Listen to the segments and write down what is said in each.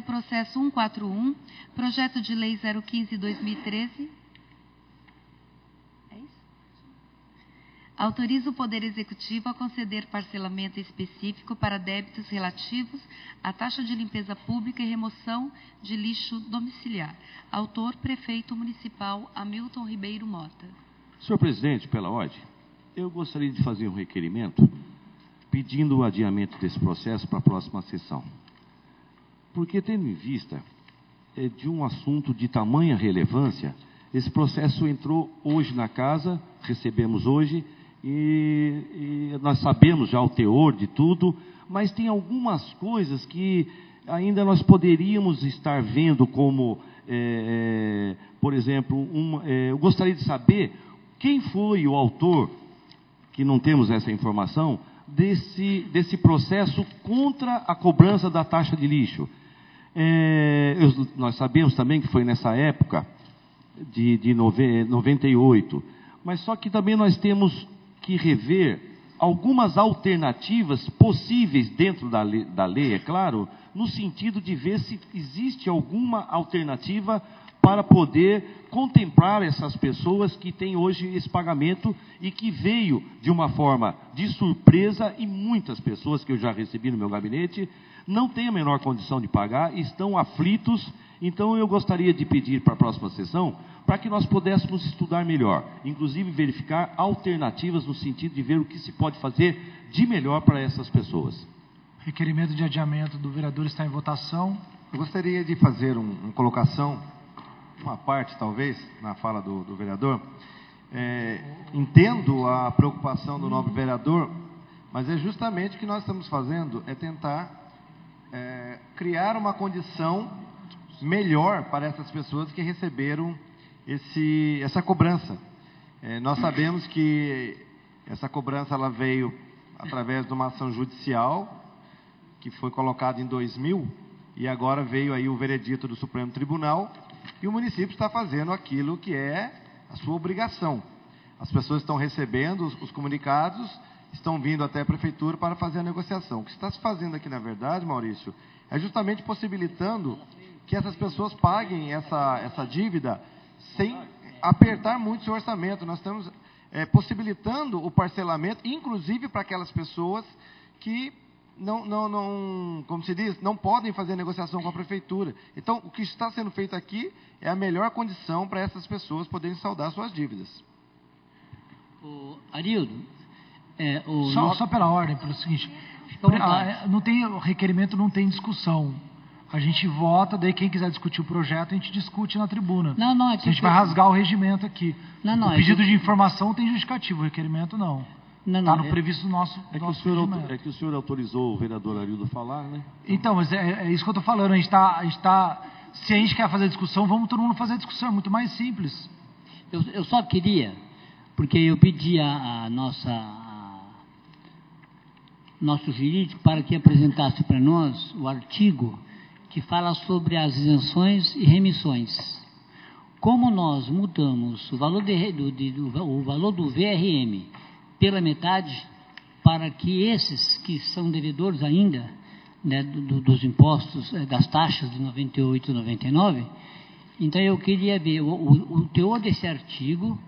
processo 141, projeto de lei 015/2013. Autoriza o Poder Executivo a conceder parcelamento específico para débitos relativos à taxa de limpeza pública e remoção de lixo domiciliar. Autor, Prefeito Municipal Hamilton Ribeiro Mota. Senhor presidente, pela ordem, eu gostaria de fazer um requerimento pedindo o adiamento desse processo para a próxima sessão. Porque, tendo em vista de um assunto de tamanha relevância, esse processo entrou hoje na casa, recebemos hoje, e nós sabemos já o teor de tudo, mas tem algumas coisas que ainda nós poderíamos estar vendo como, por exemplo, eu gostaria de saber quem foi o autor, que não temos essa informação, desse processo contra a cobrança da taxa de lixo. Nós sabemos também que foi nessa época de 98, mas só que também nós temos que rever algumas alternativas possíveis dentro da lei, é claro, no sentido de ver se existe alguma alternativa para poder contemplar essas pessoas que têm hoje esse pagamento e que veio de uma forma de surpresa, e muitas pessoas que eu já recebi no meu gabinete não têm a menor condição de pagar, estão aflitos. Então eu gostaria de pedir para a próxima sessão, para que nós pudéssemos estudar melhor, inclusive verificar alternativas no sentido de ver o que se pode fazer de melhor para essas pessoas. Requerimento de adiamento do vereador está em votação. Eu gostaria de fazer uma colocação, uma parte talvez, na fala do vereador. Entendo a preocupação do nobre vereador, mas é justamente o que nós estamos fazendo, é tentar criar uma condição melhor para essas pessoas que receberam essa cobrança. Nós sabemos que essa cobrança ela veio através de uma ação judicial que foi colocada em 2000 e agora veio aí o veredito do Supremo Tribunal e o município está fazendo aquilo que é a sua obrigação. As pessoas estão recebendo os comunicados, estão vindo até a prefeitura para fazer a negociação. O que está se fazendo aqui, na verdade, Maurício, é justamente possibilitando que essas pessoas paguem essa dívida sem apertar muito seu orçamento. Nós estamos possibilitando o parcelamento, inclusive para aquelas pessoas que não, como se diz, não podem fazer negociação com a prefeitura. Então, o que está sendo feito aqui é a melhor condição para essas pessoas poderem saldar suas dívidas. Arildo, só pela ordem, pelo seguinte, não tem, o requerimento não tem discussão. A gente vota, daí quem quiser discutir o projeto, a gente discute na tribuna. Não, é que a gente vai rasgar o regimento aqui. Não, o pedido de informação tem justificativo, o requerimento não. Está no previsto do nosso regimento. É que o senhor autorizou o vereador Arildo a falar, né? Então, mas é isso que eu estou falando. Se a gente quer fazer discussão, vamos todo mundo fazer discussão. É muito mais simples. Eu só queria, porque eu pedi a nosso jurídico para que apresentasse para nós o artigo que fala sobre as isenções e remissões. Como nós mudamos o valor do VRM pela metade, para que esses que são devedores ainda, né, dos impostos, das taxas de 98 e 99, então eu queria ver o teor desse artigo,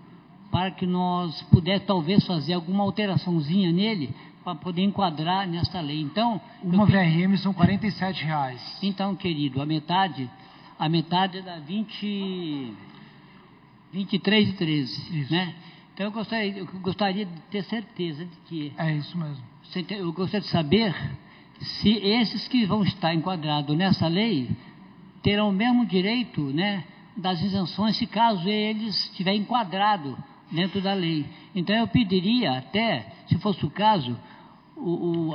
para que nós pudéssemos talvez fazer alguma alteraçãozinha nele, para poder enquadrar nesta lei. Então, uma VRM são R$ 47,00. Então, querido, a metade dá 23,13, né? Então, eu gostaria de ter certeza de que... É isso mesmo. Eu gostaria de saber se esses que vão estar enquadrados nessa lei terão o mesmo direito, né, das isenções, se caso eles estiverem enquadrados dentro da lei. Então, eu pediria até, se fosse o caso,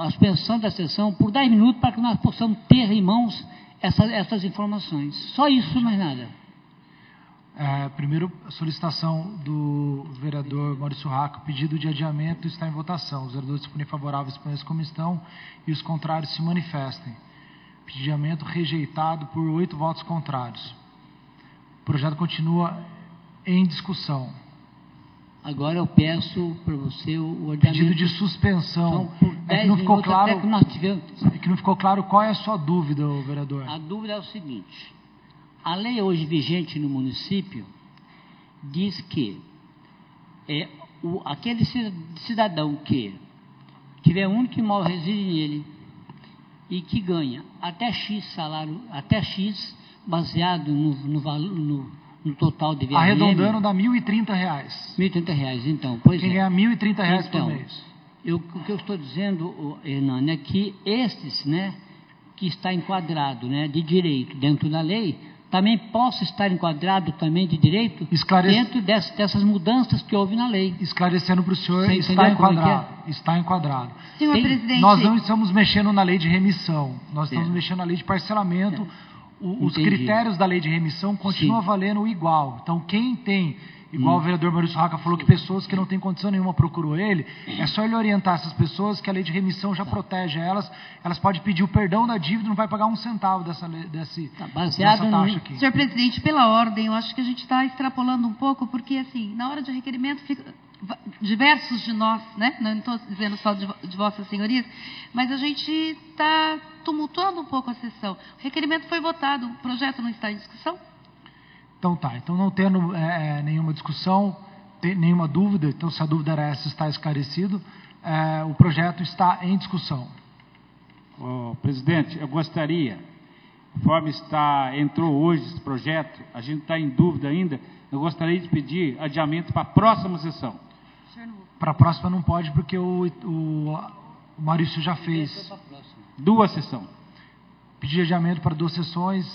a suspensão da sessão por 10 minutos para que nós possamos ter em mãos essas informações. Só isso, mais nada. Primeiro, a solicitação do vereador Maurício Raco, pedido de adiamento está em votação. Os vereadores disponíveis favoráveis permaneçam como estão e os contrários se manifestem. Pedido de adiamento rejeitado por 8 votos contrários. O projeto continua em discussão. Agora eu peço para você o adiamento. Pedido de suspensão. Então, por 10 minutos até que nós tivemos. É que não ficou claro qual é a sua dúvida, vereador. A dúvida é o seguinte: a lei hoje vigente no município diz que aquele cidadão que tiver um único imóvel reside nele e que ganha até X salário, até X, baseado no valor, no total de VRM. Arredondando dá R$ 1.030. R$ 1.030, então. Pois Quem ganha R$ 1.030 por mês. O que eu estou dizendo, Hernani, é que estes, né, que está enquadrado, né, de direito dentro da lei, também possa estar enquadrado também de direito dentro dessas mudanças que houve na lei. Esclarecendo para o senhor, Você está enquadrado. Está enquadrado. Senhor presidente... Nós não estamos mexendo na lei de remissão, nós estamos mexendo na lei de parcelamento. Os critérios da lei de remissão continuam valendo igual. Então, quem tem, igual o vereador Maurício Raca falou, que pessoas que não têm condição nenhuma procurou ele, é só ele orientar essas pessoas que a lei de remissão já protege elas podem pedir o perdão da dívida e não vai pagar um centavo dessa taxa aqui. Senhor presidente, pela ordem, eu acho que a gente está extrapolando um pouco, porque, assim, na hora de requerimento, diversos de nós, né? Não estou dizendo só de vossas senhorias, mas a gente está tumultuando um pouco a sessão. O requerimento foi votado, o projeto não está em discussão? Então tá, então não tendo nenhuma discussão, nenhuma dúvida, então se a dúvida era essa, está esclarecido, o projeto está em discussão. Presidente, eu gostaria, conforme entrou hoje esse projeto, a gente está em dúvida ainda, eu gostaria de pedir adiamento para a próxima sessão. Para a próxima não pode, porque o Maurício já fez. Duas sessões. Pedir adiamento para 2 sessões,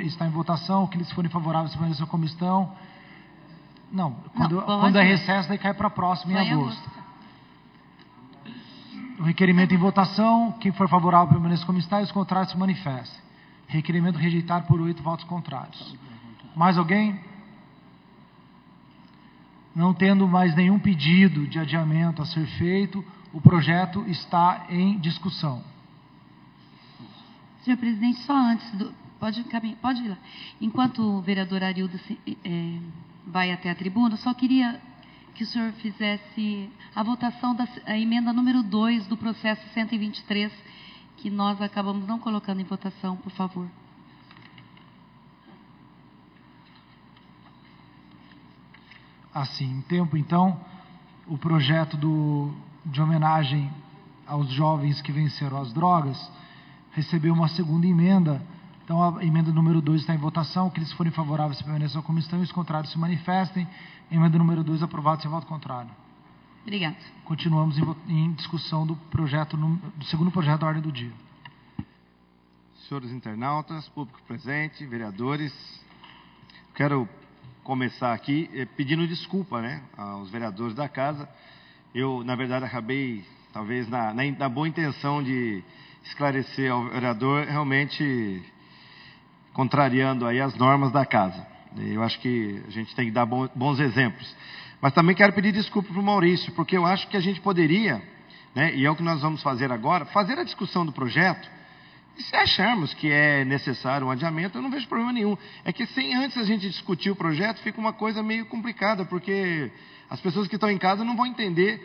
está em votação, aqueles que forem favoráveis permaneçam como estão. Não, quando é recesso, daí cai para a próxima, em agosto. O requerimento em votação, quem for favorável permaneça como está, e os contrários se manifestem. Requerimento rejeitado por 8 votos contrários. Mais alguém? Não tendo mais nenhum pedido de adiamento a ser feito, o projeto está em discussão. Senhor presidente, só antes pode ir lá. Enquanto o vereador Arildo vai até a tribuna, só queria que o senhor fizesse a votação da emenda número 2 do processo 123, que nós acabamos não colocando em votação, por favor. Assim, em tempo, então, o projeto de homenagem aos jovens que venceram as drogas recebeu uma segunda emenda. Então, a emenda número 2 está em votação. Aqueles que forem favoráveis permaneçam como estão e os contrários se manifestem. Emenda número 2 aprovada sem voto contrário. Obrigada. Continuamos em discussão do segundo projeto da ordem do dia. Senhores internautas, público presente, vereadores, quero começar aqui pedindo desculpa, né, aos vereadores da casa. Eu, na verdade, acabei, talvez na boa intenção de esclarecer ao vereador, realmente contrariando aí as normas da casa. Eu acho que a gente tem que dar bons exemplos. Mas também quero pedir desculpa para o Maurício, porque eu acho que a gente poderia, né, e é o que nós vamos fazer agora, fazer a discussão do projeto. E se acharmos que é necessário um adiamento, eu não vejo problema nenhum. É que sem antes a gente discutir o projeto, fica uma coisa meio complicada, porque as pessoas que estão em casa não vão entender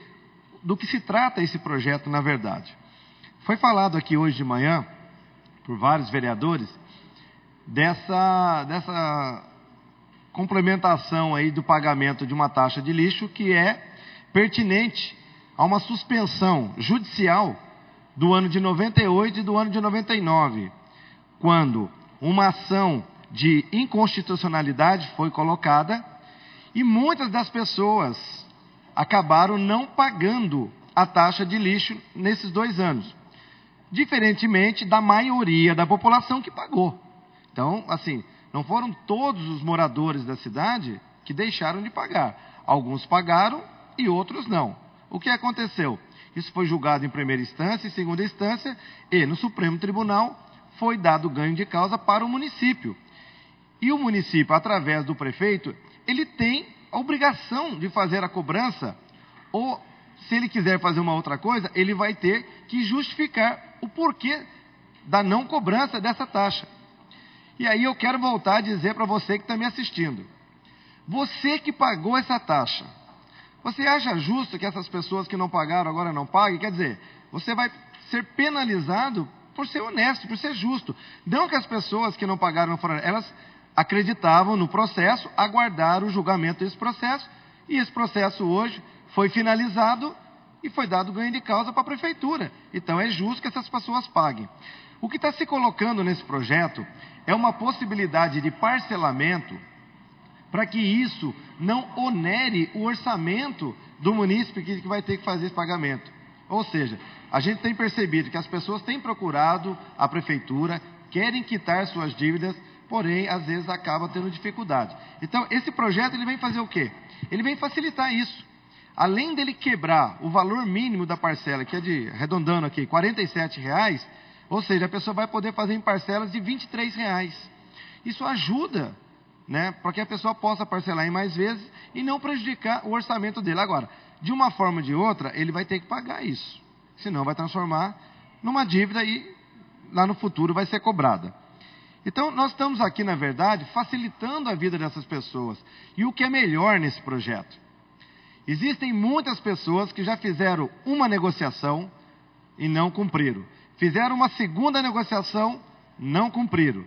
do que se trata esse projeto, na verdade. Foi falado aqui hoje de manhã, por vários vereadores, dessa complementação aí do pagamento de uma taxa de lixo que é pertinente a uma suspensão judicial do ano de 98 e do ano de 99, quando uma ação de inconstitucionalidade foi colocada e muitas das pessoas acabaram não pagando a taxa de lixo nesses 2 anos, diferentemente da maioria da população que pagou. Então, assim, não foram todos os moradores da cidade que deixaram de pagar. Alguns pagaram e outros não. O que aconteceu? Isso foi julgado em primeira instância e segunda instância, e no Supremo Tribunal foi dado ganho de causa para o município. E o município, através do prefeito, ele tem a obrigação de fazer a cobrança, ou se ele quiser fazer uma outra coisa, ele vai ter que justificar o porquê da não cobrança dessa taxa. E aí eu quero voltar a dizer para você que está me assistindo. Você que pagou essa taxa, Você acha justo que essas pessoas que não pagaram agora não paguem? Quer dizer, você vai ser penalizado por ser honesto, por ser justo. Não que as pessoas que não pagaram não foram, elas acreditavam no processo, aguardaram o julgamento desse processo, e esse processo hoje foi finalizado e foi dado ganho de causa para a prefeitura. Então é justo que essas pessoas paguem. O que está se colocando nesse projeto é uma possibilidade de parcelamento para que isso não onere o orçamento do munícipe que vai ter que fazer esse pagamento. Ou seja, a gente tem percebido que as pessoas têm procurado a prefeitura, querem quitar suas dívidas, porém, às vezes, acaba tendo dificuldade. Então, esse projeto ele vem fazer o quê? Ele vem facilitar isso. Além dele quebrar o valor mínimo da parcela, que é de, arredondando aqui, R$ 47,00, ou seja, a pessoa vai poder fazer em parcelas de R$ 23,00. Isso ajuda, né, para que a pessoa possa parcelar em mais vezes e não prejudicar o orçamento dele. Agora, de uma forma ou de outra, ele vai ter que pagar isso. Senão vai transformar numa dívida e lá no futuro vai ser cobrada. Então, nós estamos aqui, na verdade, facilitando a vida dessas pessoas. E o que é melhor nesse projeto? Existem muitas pessoas que já fizeram uma negociação e não cumpriram. Fizeram uma segunda negociação, não cumpriram.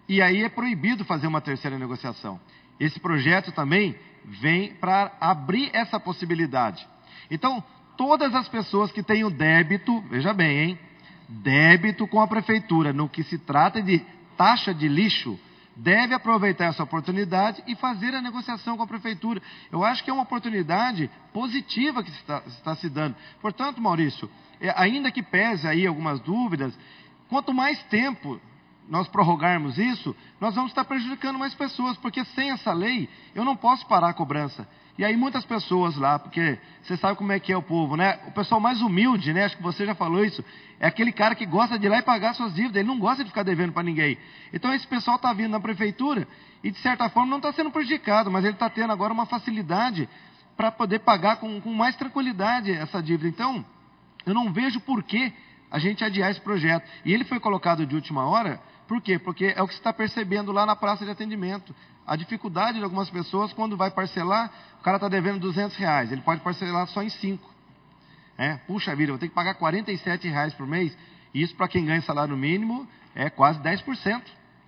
E aí é proibido fazer uma terceira negociação. Esse projeto também vem para abrir essa possibilidade. Então, todas as pessoas que têm o débito, veja bem, hein? Débito com a prefeitura, no que se trata de taxa de lixo, deve aproveitar essa oportunidade e fazer a negociação com a prefeitura. Eu acho que é uma oportunidade positiva que está se dando. Portanto, Maurício, ainda que pese aí algumas dúvidas, quanto mais tempo nós prorrogarmos isso, nós vamos estar prejudicando mais pessoas, porque sem essa lei, eu não posso parar a cobrança. E aí muitas pessoas lá, porque você sabe como é que é o povo, né? O pessoal mais humilde, né? Acho que você já falou isso, é aquele cara que gosta de ir lá e pagar suas dívidas, ele não gosta de ficar devendo para ninguém. Então esse pessoal está vindo na prefeitura e de certa forma não está sendo prejudicado, mas ele está tendo agora uma facilidade para poder pagar com mais tranquilidade essa dívida. Então, eu não vejo por que a gente adiar esse projeto. E ele foi colocado de última hora, por quê? Porque é o que você está percebendo lá na praça de atendimento. A dificuldade de algumas pessoas, quando vai parcelar, o cara está devendo R$200, ele pode parcelar só em 5. Puxa vida, eu vou ter que pagar R$47 por mês. Isso, para quem ganha salário mínimo, é quase 10%.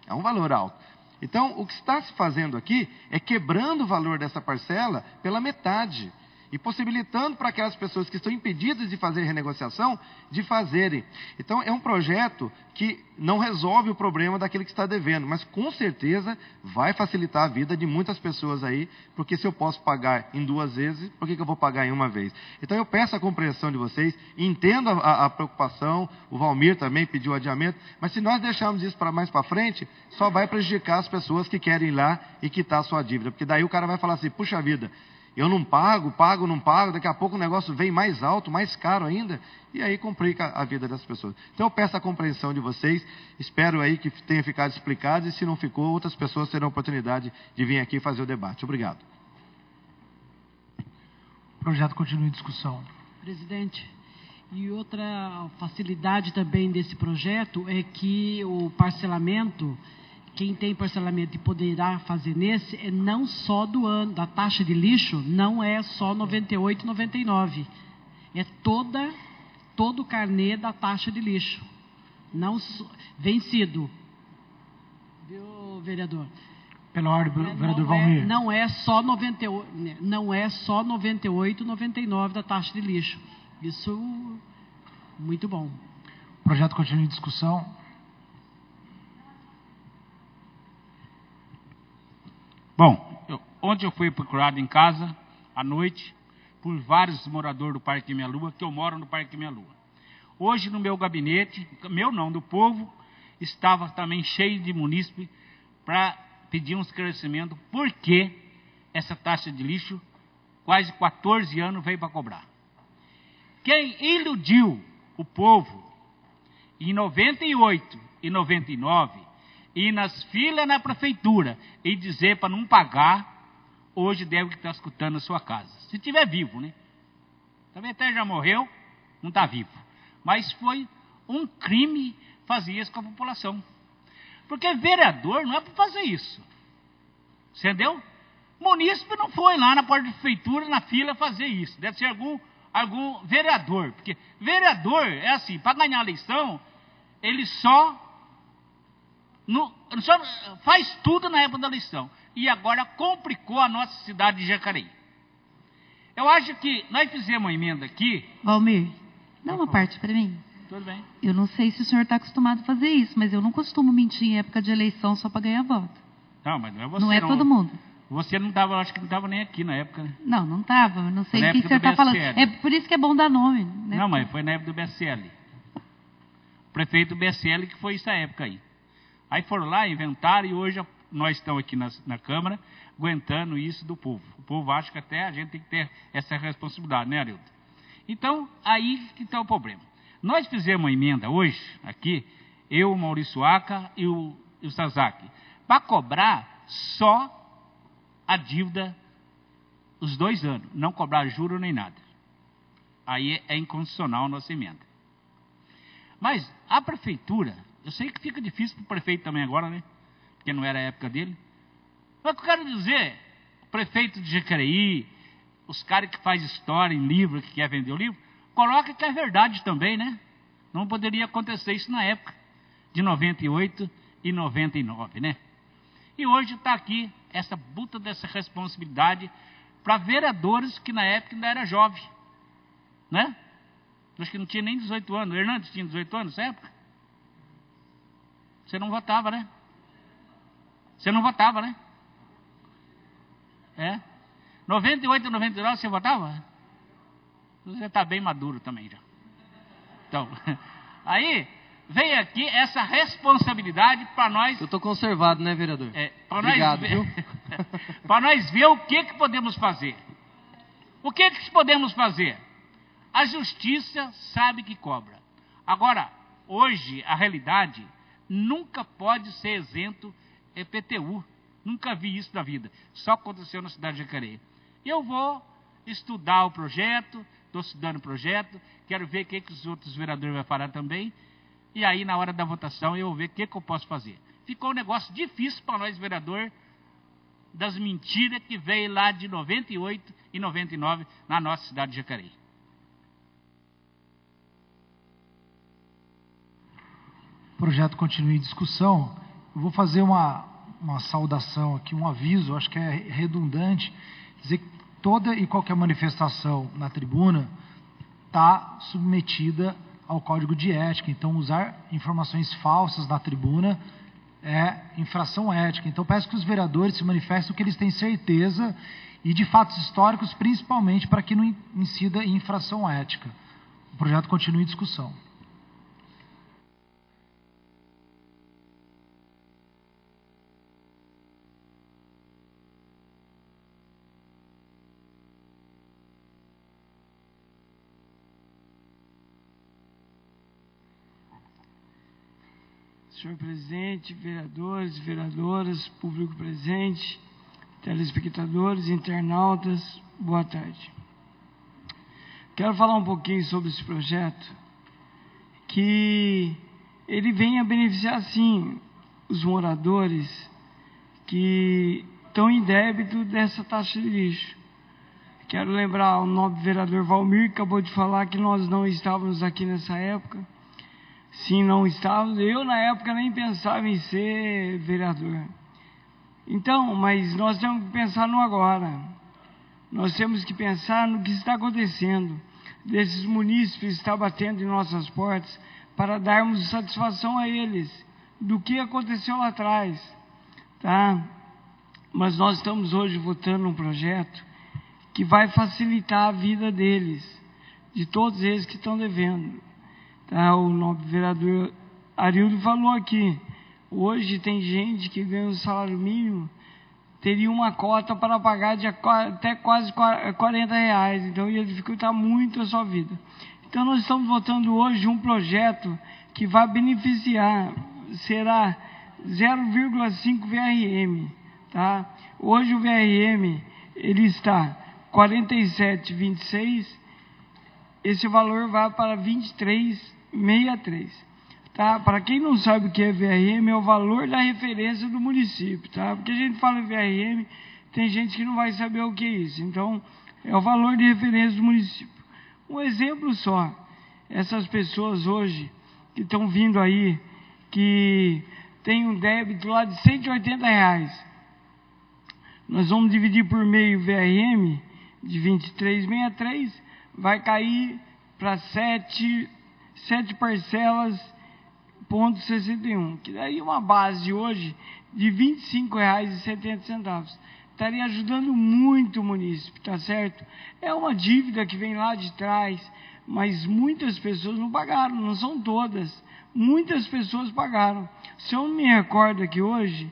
É um valor alto. Então, o que está se fazendo aqui é quebrando o valor dessa parcela pela metade. E possibilitando para aquelas pessoas que estão impedidas de fazer renegociação, de fazerem. Então, é um projeto que não resolve o problema daquele que está devendo, mas com certeza vai facilitar a vida de muitas pessoas aí, porque se eu posso pagar em 2 vezes, por que eu vou pagar em uma vez? Então, eu peço a compreensão de vocês, entendo a preocupação, o Valmir também pediu adiamento, mas se nós deixarmos isso para mais para frente, só vai prejudicar as pessoas que querem ir lá e quitar a sua dívida, porque daí o cara vai falar assim, puxa vida, eu não pago, não pago, daqui a pouco o negócio vem mais alto, mais caro ainda, e aí complica a vida das pessoas. Então eu peço a compreensão de vocês, espero aí que tenha ficado explicado, e se não ficou, outras pessoas terão a oportunidade de vir aqui fazer o debate. Obrigado. O projeto continua em discussão. Presidente, e outra facilidade também desse projeto é que o parcelamento, quem tem parcelamento e poderá fazer nesse, é não só do ano, da taxa de lixo, não é só R$ 98,99. É todo o carnê da taxa de lixo. Não vencido. Viu, vereador? Pela ordem, vereador Valmir. Não é só R$ 98,99 da taxa de lixo. Isso, muito bom. O projeto continua em discussão. Bom, ontem eu fui procurado em casa, à noite, por vários moradores do Parque Minha Lua, que eu moro no Parque Minha Lua. Hoje, no meu gabinete, meu não, do povo, estava também cheio de munícipes para pedir um esclarecimento por que essa taxa de lixo, quase 14 anos, veio para cobrar. Quem iludiu o povo em 98 e 99, ir nas filas na prefeitura e dizer para não pagar, hoje deve estar escutando a sua casa. Se estiver vivo, né? Também até já morreu, não está vivo. Mas foi um crime fazer isso com a população. Porque vereador não é para fazer isso. Entendeu? munícipe não foi lá na porta da prefeitura, na fila, fazer isso. Deve ser algum vereador. Porque vereador é assim, para ganhar a eleição, ele só faz tudo na época da eleição. E agora complicou a nossa cidade de Jacareí. Eu acho que nós fizemos uma emenda aqui. Valmir, dá uma parte para mim. Tudo bem. Eu não sei se o senhor está acostumado a fazer isso, mas eu não costumo mentir em época de eleição só para ganhar voto. Não, mas não é você. Não é todo mundo. Você não estava, acho que não estava nem aqui na época. Né? Não estava. Não sei o que o senhor está está falando. É por isso que é bom dar nome. Né? Não, mas foi na época do BSL. O prefeito do BSL que foi essa época aí. Aí foram lá, inventaram, e hoje nós estamos aqui na Câmara aguentando isso do povo. O povo acha que até a gente tem que ter essa responsabilidade, né, Arildo? Então, aí que está o problema. Nós fizemos uma emenda hoje, aqui, eu, o Maurício Aca e o Sazaki, para cobrar só a dívida os 2 anos, não cobrar juro nem nada. Aí é inconstitucional a nossa emenda. Mas a prefeitura, eu sei que fica difícil para o prefeito também agora, né? Porque não era a época dele. Mas o que eu quero dizer, o prefeito de Jacareí, os caras que fazem história em livro, que quer vender o livro, coloca que é verdade também, né? Não poderia acontecer isso na época de 98 e 99, né? E hoje está aqui essa buta dessa responsabilidade para vereadores que na época ainda era jovem, né? Acho que não tinha nem 18 anos. O Hernandes tinha 18 anos nessa época? Você não votava, né? Você não votava, né? É? 98 e 99 você votava? Você está bem maduro também já. Então, aí vem aqui essa responsabilidade para nós. Eu estou conservado, né, vereador? Obrigado, viu? Para nós ver o que podemos fazer. O que podemos fazer? A justiça sabe que cobra. Agora, hoje, a realidade nunca pode ser isento PTU. Nunca vi isso na vida. Só aconteceu na cidade de Jacareí. Eu vou estudar o projeto, estou estudando o projeto, quero ver o que os outros vereadores vão falar também. E aí, na hora da votação, eu vou ver o que eu posso fazer. Ficou um negócio difícil para nós, vereador, das mentiras que veio lá de 98 e 99 na nossa cidade de Jacareí. O projeto continua em discussão. Eu vou fazer uma saudação aqui, um aviso, acho que é redundante, dizer que toda e qualquer manifestação na tribuna está submetida ao Código de Ética. Então, usar informações falsas na tribuna é infração ética. Então, peço que os vereadores se manifestem o que eles têm certeza e de fatos históricos, principalmente para que não incida em infração ética. O projeto continua em discussão. Senhor presidente, vereadores, vereadoras, público presente, telespectadores, internautas, boa tarde. Quero falar um pouquinho sobre esse projeto, que ele vem a beneficiar, sim, os moradores que estão em débito dessa taxa de lixo. Quero lembrar o nobre vereador Valmir, que acabou de falar que nós não estávamos aqui nessa época. Sim, não estávamos. Eu, na época, nem pensava em ser vereador. Então, mas nós temos que pensar no agora. Nós temos que pensar no que está acontecendo. Desses munícipes estar batendo em nossas portas para darmos satisfação a eles do que aconteceu lá atrás. Tá? Mas nós estamos hoje votando um projeto que vai facilitar a vida deles, de todos eles que estão devendo. Tá, o nobre vereador Arildo falou aqui, hoje tem gente que ganha o salário mínimo, teria uma cota para pagar de até quase R$40, então ia dificultar muito a sua vida. Então nós estamos votando hoje um projeto que vai beneficiar, será 0,5 VRM. Tá? Hoje o VRM ele está 47,26, esse valor vai para 23,63. Tá? Para quem não sabe o que é VRM, é o valor da referência do município. Tá? Porque a gente fala VRM, tem gente que não vai saber o que é isso. Então, é o valor de referência do município. Um exemplo só, essas pessoas hoje que estão vindo aí, que tem um débito lá de R$180, nós vamos dividir por meio VRM de 23,63, vai cair para 7 parcelas, ponto 61, que daí uma base hoje de R$25,70. Estaria ajudando muito o município, tá certo? É uma dívida que vem lá de trás, mas muitas pessoas não pagaram, não são todas. Muitas pessoas pagaram. Se eu não me recordo aqui hoje,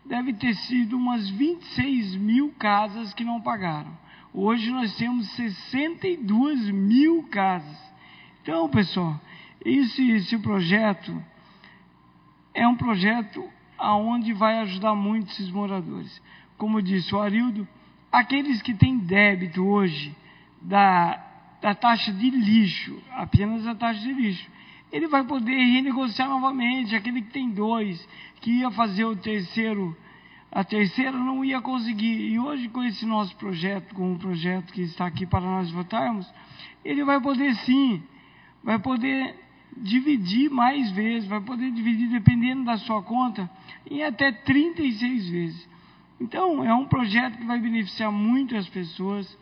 deve ter sido umas 26 mil casas que não pagaram. Hoje nós temos 62 mil casas. Então, pessoal, esse projeto é um projeto aonde vai ajudar muito esses moradores. Como disse o Arildo, aqueles que têm débito hoje da taxa de lixo, apenas a taxa de lixo, ele vai poder renegociar novamente. Aquele que tem 2, que ia fazer a terceira não ia conseguir. E hoje, com esse nosso projeto, com o projeto que está aqui para nós votarmos, ele vai poder sim, vai poder dividir mais vezes, vai poder dividir, dependendo da sua conta, em até 36 vezes. Então, é um projeto que vai beneficiar muito as pessoas.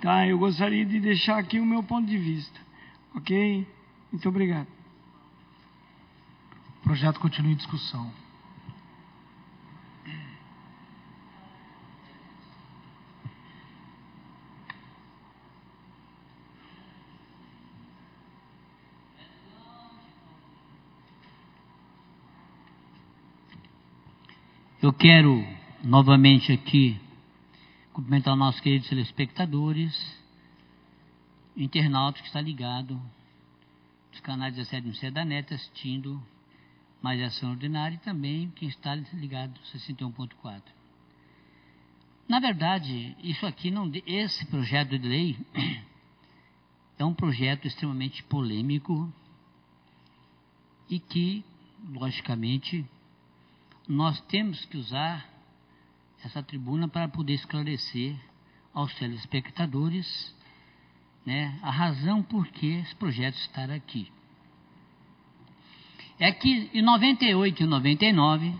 Tá? Eu gostaria de deixar aqui o meu ponto de vista. Ok? Muito obrigado. O projeto continua em discussão. Eu quero novamente aqui cumprimentar os nossos queridos telespectadores, internautas que está ligado, os canais 17 e 17 da NET assistindo mais ação ordinária e também quem está ligado no 61.4. Na verdade, isso aqui esse projeto de lei é um projeto extremamente polêmico e que, logicamente, nós temos que usar essa tribuna para poder esclarecer aos telespectadores, né, a razão por que esse projeto está aqui. É que em 98 e 99,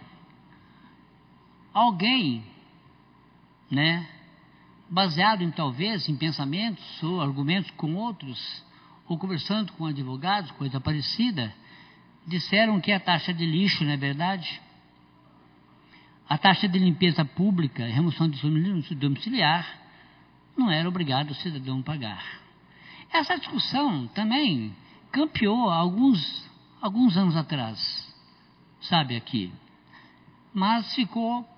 alguém, né, baseado talvez em pensamentos ou argumentos com outros, ou conversando com advogados, coisa parecida, disseram que a taxa de lixo, não é verdade? A taxa de limpeza pública e remoção de domiciliar não era obrigado o cidadão pagar. Essa discussão também campeou alguns anos atrás, sabe, aqui. Mas ficou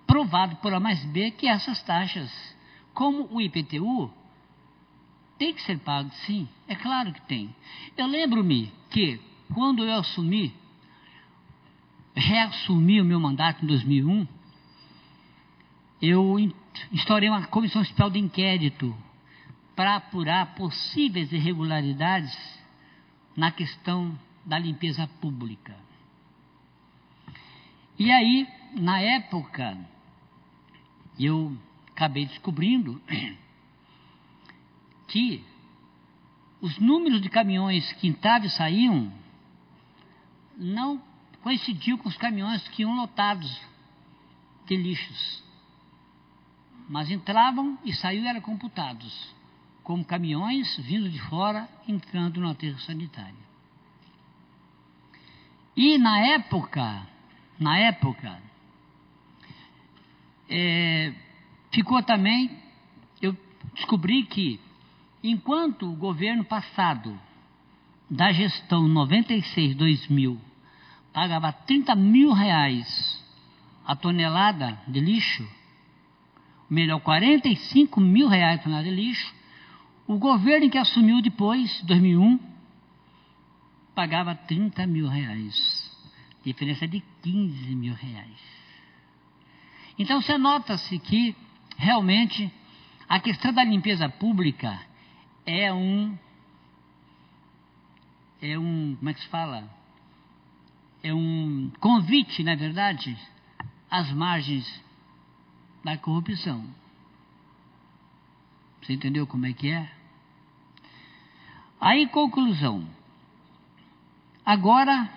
provado por A mais B que essas taxas, como o IPTU, tem que ser pago, sim, é claro que tem. Eu lembro-me que quando eu reassumi o meu mandato em 2001, eu instaurei uma comissão especial de inquérito para apurar possíveis irregularidades na questão da limpeza pública. E aí, na época, eu acabei descobrindo que os números de caminhões que entravam e saíam não coincidiu com os caminhões que iam lotados de lixos. Mas entravam e saíam e eram computados como caminhões vindo de fora, entrando no aterro sanitário. E na época, ficou também, eu descobri que, enquanto o governo passado, da gestão 96-2000, pagava R$30 mil a tonelada de lixo, melhor, R$45 mil a tonelada de lixo, o governo que assumiu depois, 2001, pagava R$30 mil, diferença de R$15 mil. Então, você nota-se que, realmente, a questão da limpeza pública é um, como é que se fala? É um convite, na verdade, às margens da corrupção. Você entendeu como é que é? Aí, conclusão. Agora,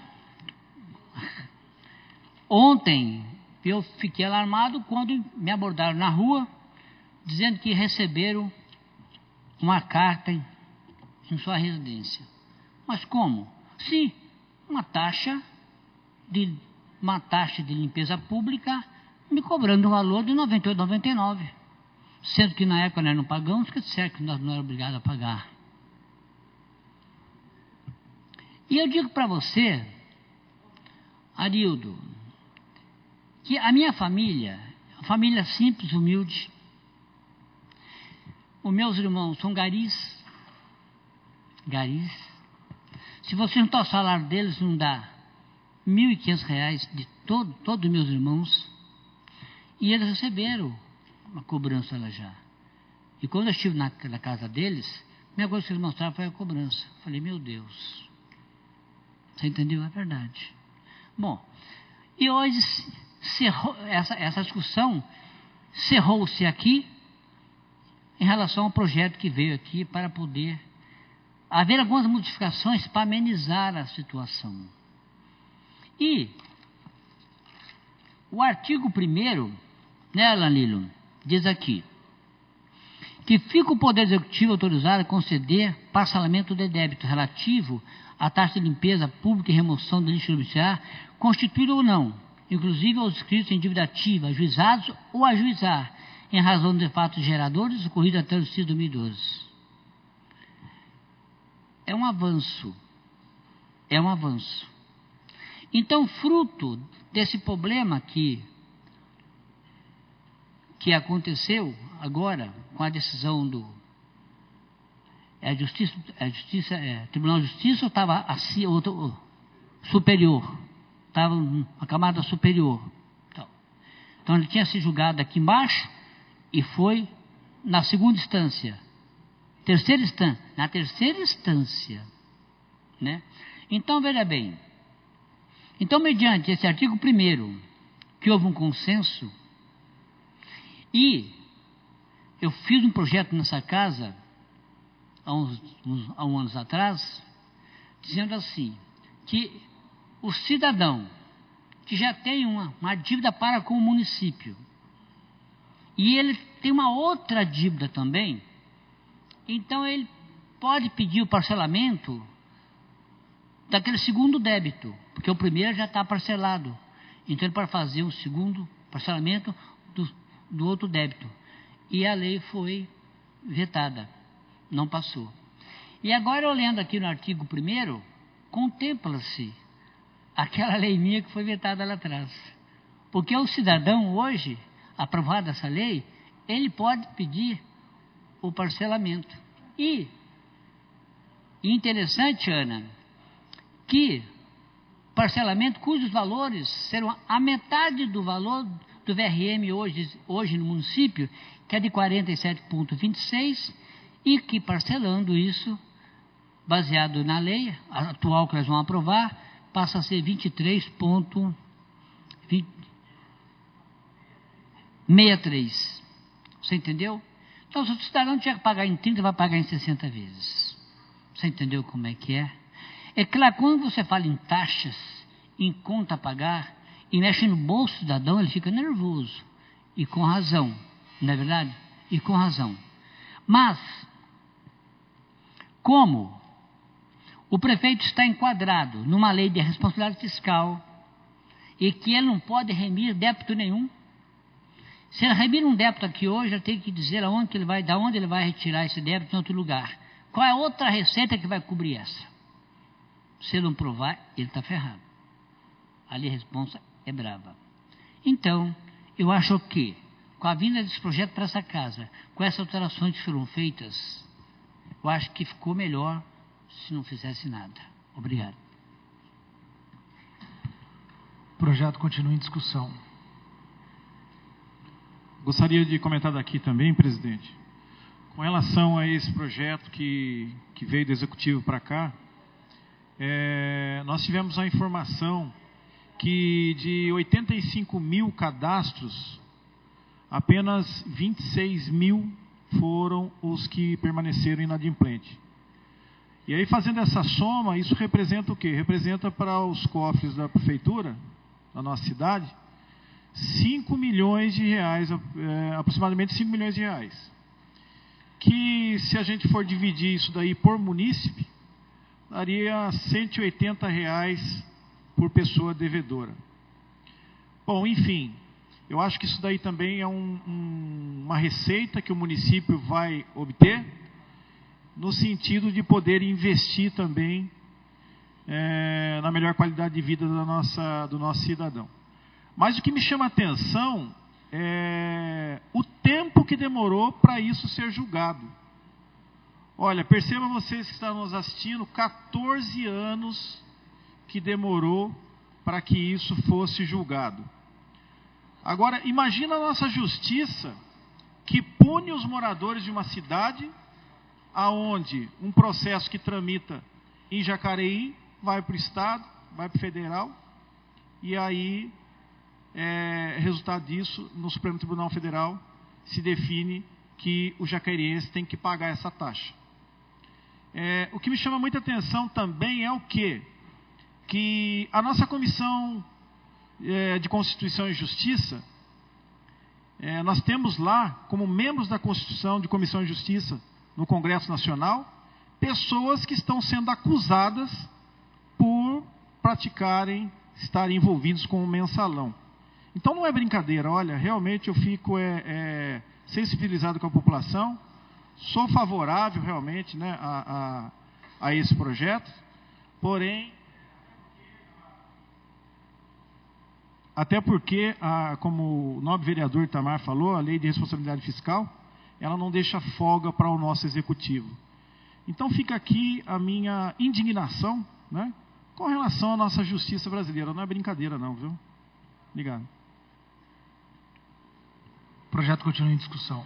ontem, eu fiquei alarmado quando me abordaram na rua, dizendo que receberam uma carta em sua residência. Mas como? Sim, uma taxa de limpeza pública me cobrando um valor de R$ 98,99. Sendo que na época nós não pagamos, que disseram que nós não éramos obrigados a pagar. E eu digo para você, Arildo, que a minha família, família simples, humilde, os meus irmãos são garis. Se você juntar o salário deles, não dá R$ 1.500 de todos os meus irmãos. E eles receberam uma cobrança lá já. E quando eu estive na casa deles, a primeira coisa que eles mostraram foi a cobrança. Eu falei, meu Deus. Você entendeu? É verdade. Bom, e hoje essa discussão cerrou-se aqui em relação ao projeto que veio aqui para poder haver algumas modificações para amenizar a situação. E o artigo 1º, né, Lanilo, diz aqui que fica o Poder Executivo autorizado a conceder parcelamento de débito relativo à taxa de limpeza pública e remoção do lixo domiciliar, constituído ou não, inclusive aos inscritos em dívida ativa, ajuizados ou ajuizar, em razão de fatos geradores ocorridos até o justiça de 2012. É um avanço. Então, fruto desse problema que aconteceu agora com a decisão do Tribunal de Justiça, ou estava assim, superior, estava uma camada superior. Então ele tinha se julgado aqui embaixo e foi na segunda instância, na terceira instância, né? Então veja bem, então mediante esse artigo 1º, que houve um consenso, e eu fiz um projeto nessa casa há um anos atrás, dizendo assim, que o cidadão que já tem uma dívida para com o município, e ele tem uma outra dívida também, então ele pode pedir o parcelamento daquele segundo débito, porque o primeiro já está parcelado, então ele pode fazer um segundo parcelamento do outro débito. E a lei foi vetada, não passou. E agora, olhando aqui no artigo 1º, contempla-se aquela lei minha que foi vetada lá atrás. Porque o cidadão hoje, aprovada essa lei, ele pode pedir o parcelamento. E interessante, Ana, que parcelamento cujos valores serão a metade do valor do VRM hoje no município, que é de 47,26, e que parcelando isso, baseado na lei atual que nós vamos aprovar, passa a ser 23,63. Você entendeu? Então, se o cidadão tiver que pagar em 30, vai pagar em 60 vezes. Você entendeu como é que é? É claro, quando você fala em taxas, em conta a pagar, e mexe no bolso do cidadão, ele fica nervoso. E com razão. Não é verdade? E com razão. Mas, como o prefeito está enquadrado numa lei de responsabilidade fiscal e que ele não pode remir débito nenhum, se ele remir um débito aqui hoje, ele tem que dizer da onde ele vai retirar esse débito em outro lugar. Qual é a outra receita que vai cobrir essa? Se ele não provar, ele está ferrado. Ali a responsa é brava. Então, eu acho que, com a vinda desse projeto para essa casa, com essas alterações que foram feitas, eu acho que ficou melhor se não fizesse nada. Obrigado. O projeto continua em discussão. Gostaria de comentar daqui também, presidente, com relação a esse projeto que veio do Executivo para cá, nós tivemos a informação que de 85 mil cadastros apenas 26 mil foram os que permaneceram inadimplentes. E aí, fazendo essa soma, isso representa o quê? Representa para os cofres da prefeitura, da nossa cidade, 5 milhões de reais, aproximadamente 5 milhões de reais. Que, se a gente for dividir isso daí por munícipe, daria 180 reais por pessoa devedora. Bom, enfim, eu acho que isso daí também é uma receita que o município vai obter, no sentido de poder investir também na melhor qualidade de vida do nosso cidadão. Mas o que me chama a atenção é o tempo que demorou para isso ser julgado. Olha, percebam vocês que estão nos assistindo, 14 anos que demorou para que isso fosse julgado. Agora, imagina a nossa justiça, que pune os moradores de uma cidade aonde um processo que tramita em Jacareí vai para o Estado, vai para o Federal, e aí, resultado disso, no Supremo Tribunal Federal, se define que o jacareense tem que pagar essa taxa. O que me chama muita atenção também é o quê? Que a nossa Comissão de Constituição e Justiça, nós temos lá, como membros da Constituição de Comissão de Justiça, no Congresso Nacional, pessoas que estão sendo acusadas por estarem envolvidos com o mensalão. Então não é brincadeira, olha, realmente eu fico sensibilizado com a população, sou favorável realmente, né, a esse projeto, porém, até porque, como o nobre vereador Itamar falou, a lei de responsabilidade fiscal, ela não deixa folga para o nosso executivo. Então fica aqui a minha indignação, né, com relação à nossa justiça brasileira. Não é brincadeira não, viu? Obrigado. O projeto continua em discussão.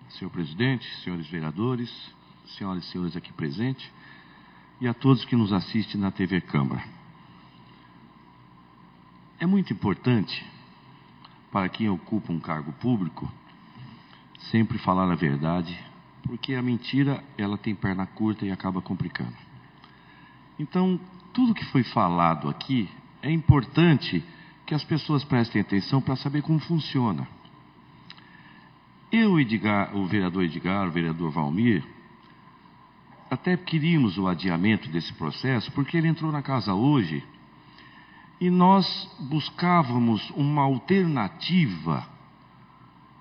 Senhor presidente, senhores vereadores, senhoras e senhores aqui presentes, e a todos que nos assistem na TV Câmara. É muito importante, para quem ocupa um cargo público, sempre falar a verdade, porque a mentira, ela tem perna curta e acaba complicando. Então, tudo que foi falado aqui, é importante que as pessoas prestem atenção para saber como funciona. Eu, o vereador Edgar, o vereador Valmir, até queríamos o adiamento desse processo, porque ele entrou na casa hoje e nós buscávamos uma alternativa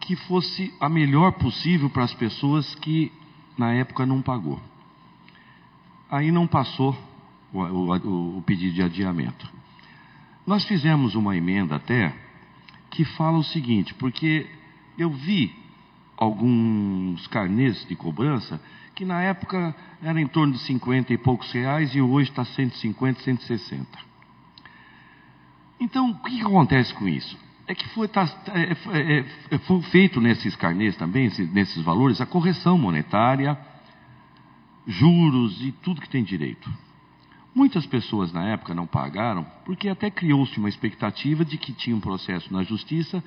que fosse a melhor possível para as pessoas que na época não pagou. Aí não passou o pedido de adiamento. Nós fizemos uma emenda até que fala o seguinte, porque eu vi alguns carnês de cobrança, que na época era em torno de 50 e poucos reais e hoje está 150, 160. Então, o que acontece com isso? É que foi feito nesses carnês também, nesses valores, a correção monetária, juros e tudo que tem direito. Muitas pessoas na época não pagaram, porque até criou-se uma expectativa de que tinha um processo na justiça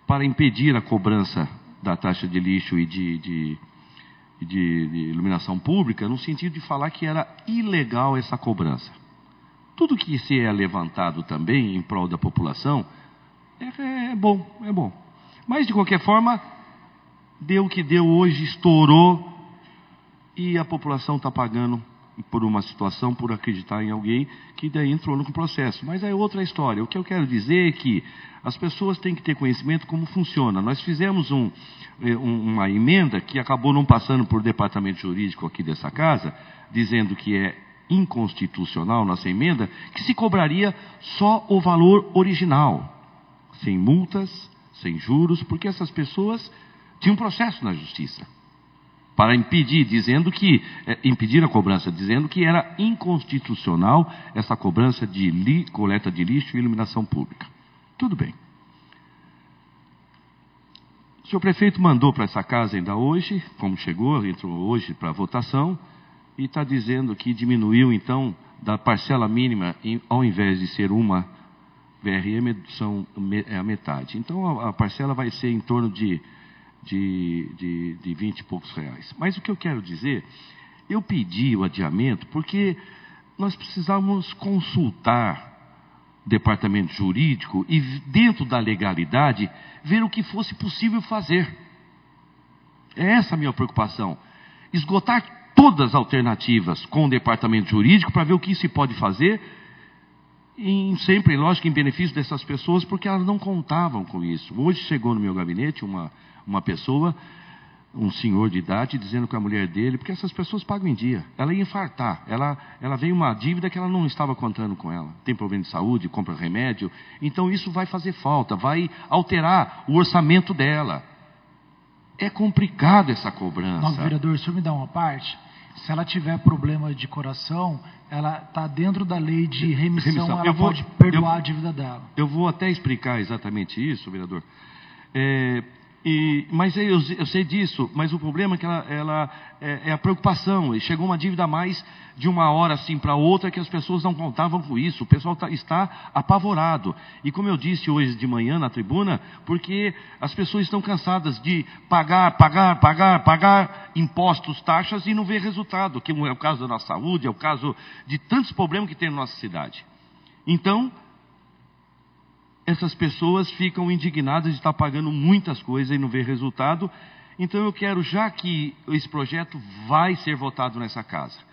para impedir a cobrança da taxa de lixo e de iluminação pública, no sentido de falar que era ilegal essa cobrança. Tudo que se é levantado também em prol da população é bom, é bom. Mas, de qualquer forma, deu o que deu hoje, estourou, e a população está pagando por uma situação, por acreditar em alguém que daí entrou no processo. Mas é outra história. O que eu quero dizer é que as pessoas têm que ter conhecimento como funciona. Nós fizemos uma emenda que acabou não passando por departamento jurídico aqui dessa casa, dizendo que é inconstitucional nossa emenda, que se cobraria só o valor original, sem multas, sem juros, porque essas pessoas tinham processo na justiça para impedir, impedir a cobrança, dizendo que era inconstitucional essa cobrança de coleta de lixo e iluminação pública. Tudo bem. O senhor prefeito mandou para essa casa ainda hoje, como chegou, entrou hoje para votação, e está dizendo que diminuiu, então, da parcela mínima, ao invés de ser uma VRM, são a metade. Então, a parcela vai ser em torno de 20 e poucos reais. Mas o que eu quero dizer, eu pedi o adiamento porque nós precisávamos consultar o departamento jurídico e, dentro da legalidade, ver o que fosse possível fazer. É essa a minha preocupação. Esgotar todas as alternativas com o departamento jurídico para ver o que se pode fazer, sempre, lógico, em benefício dessas pessoas, porque elas não contavam com isso. Hoje chegou no meu gabinete uma pessoa, um senhor de idade, dizendo que a mulher dele, porque essas pessoas pagam em dia, ela ia infartar, ela veio uma dívida que ela não estava contando com ela, tem problema de saúde, compra remédio, então isso vai fazer falta, vai alterar o orçamento dela. É complicado essa cobrança. Não, vereador, o senhor me dá uma parte? Se ela tiver problema de coração, ela está dentro da lei de remissão. Ela pode perdoar a dívida dela. Eu vou até explicar exatamente isso, vereador. Mas eu sei disso, mas o problema é que é a preocupação. E chegou uma dívida a mais de uma hora assim para outra que as pessoas não contavam com isso. O pessoal está apavorado. E como eu disse hoje de manhã na tribuna, porque as pessoas estão cansadas de pagar impostos, taxas e não ver resultado, que é o caso da nossa saúde, é o caso de tantos problemas que tem na nossa cidade. Então, essas pessoas ficam indignadas de estar pagando muitas coisas e não ver resultado. Então eu quero, já que esse projeto vai ser votado nessa casa,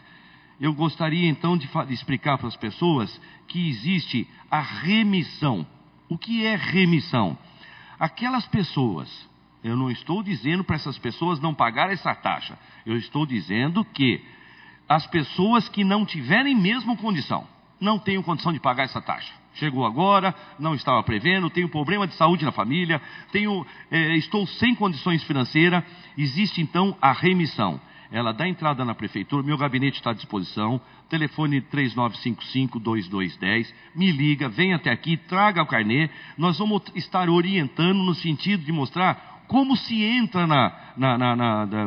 eu gostaria então de explicar para as pessoas que existe a remissão. O que é remissão? Aquelas pessoas, eu não estou dizendo para essas pessoas não pagar essa taxa, eu estou dizendo que as pessoas que não tiverem mesmo condição, não tenham condição de pagar essa taxa. Chegou agora, não estava prevendo, tenho problema de saúde na família, estou sem condições financeiras, existe então a remissão. Ela dá entrada na prefeitura, meu gabinete está à disposição, telefone 3955-2210, me liga, vem até aqui, traga o carnê, nós vamos estar orientando no sentido de mostrar como se entra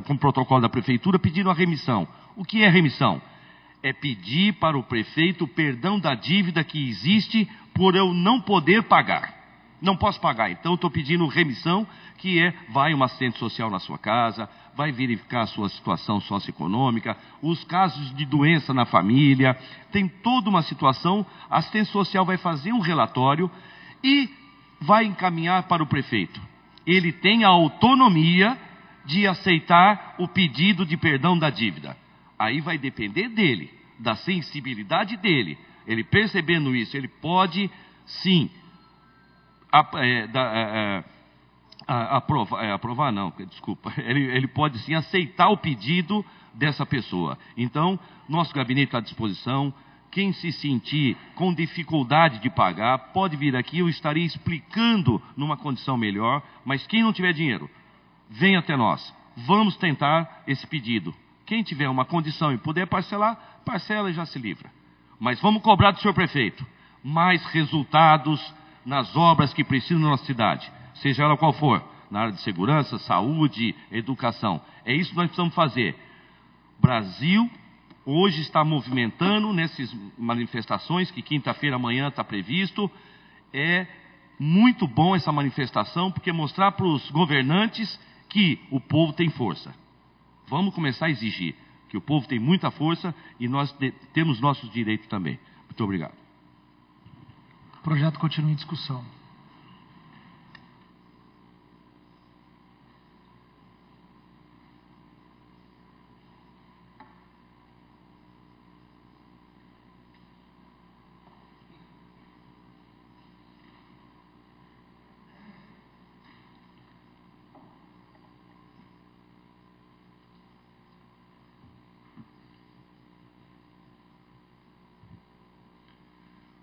com o protocolo da prefeitura pedindo a remissão. O que é remissão? É pedir para o prefeito o perdão da dívida que existe por eu não poder pagar. Não posso pagar, então estou pedindo remissão, que vai uma assistente social na sua casa, vai verificar a sua situação socioeconômica, os casos de doença na família, tem toda uma situação, a assistente social vai fazer um relatório e vai encaminhar para o prefeito. Ele tem a autonomia de aceitar o pedido de perdão da dívida. Aí vai depender dele, da sensibilidade dele. Ele percebendo isso, ele pode sim aprovar não, desculpa. Ele pode sim aceitar o pedido dessa pessoa. Então, nosso gabinete está à disposição. Quem se sentir com dificuldade de pagar, pode vir aqui, eu estarei explicando numa condição melhor. Mas quem não tiver dinheiro, vem até nós. Vamos tentar esse pedido. Quem tiver uma condição e puder parcelar, parcela e já se livra. Mas vamos cobrar do senhor prefeito mais resultados nas obras que precisam na nossa cidade, seja ela qual for, na área de segurança, saúde, educação. É isso que nós precisamos fazer. O Brasil hoje está movimentando nessas manifestações, que quinta-feira amanhã está previsto. É muito bom essa manifestação, porque mostrar para os governantes que o povo tem força. Vamos começar a exigir que o povo tem muita força e nós temos nossos direitos também. Muito obrigado. O projeto continua em discussão.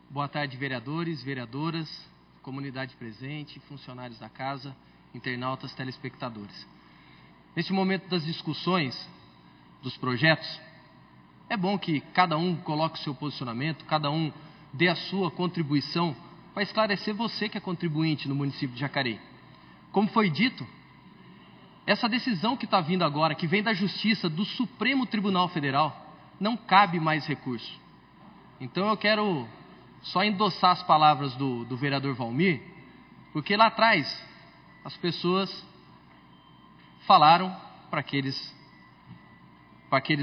Boa tarde, vereadores, vereadoras, comunidade presente, funcionários da casa, internautas, telespectadores. Neste momento das discussões dos projetos, é bom que cada um coloque o seu posicionamento, cada um dê a sua contribuição para esclarecer você que é contribuinte no município de Jacareí. Como foi dito, essa decisão que está vindo agora, que vem da Justiça, do Supremo Tribunal Federal, não cabe mais recurso. Então eu quero só endossar as palavras do vereador Valmir, porque lá atrás as pessoas falaram para aqueles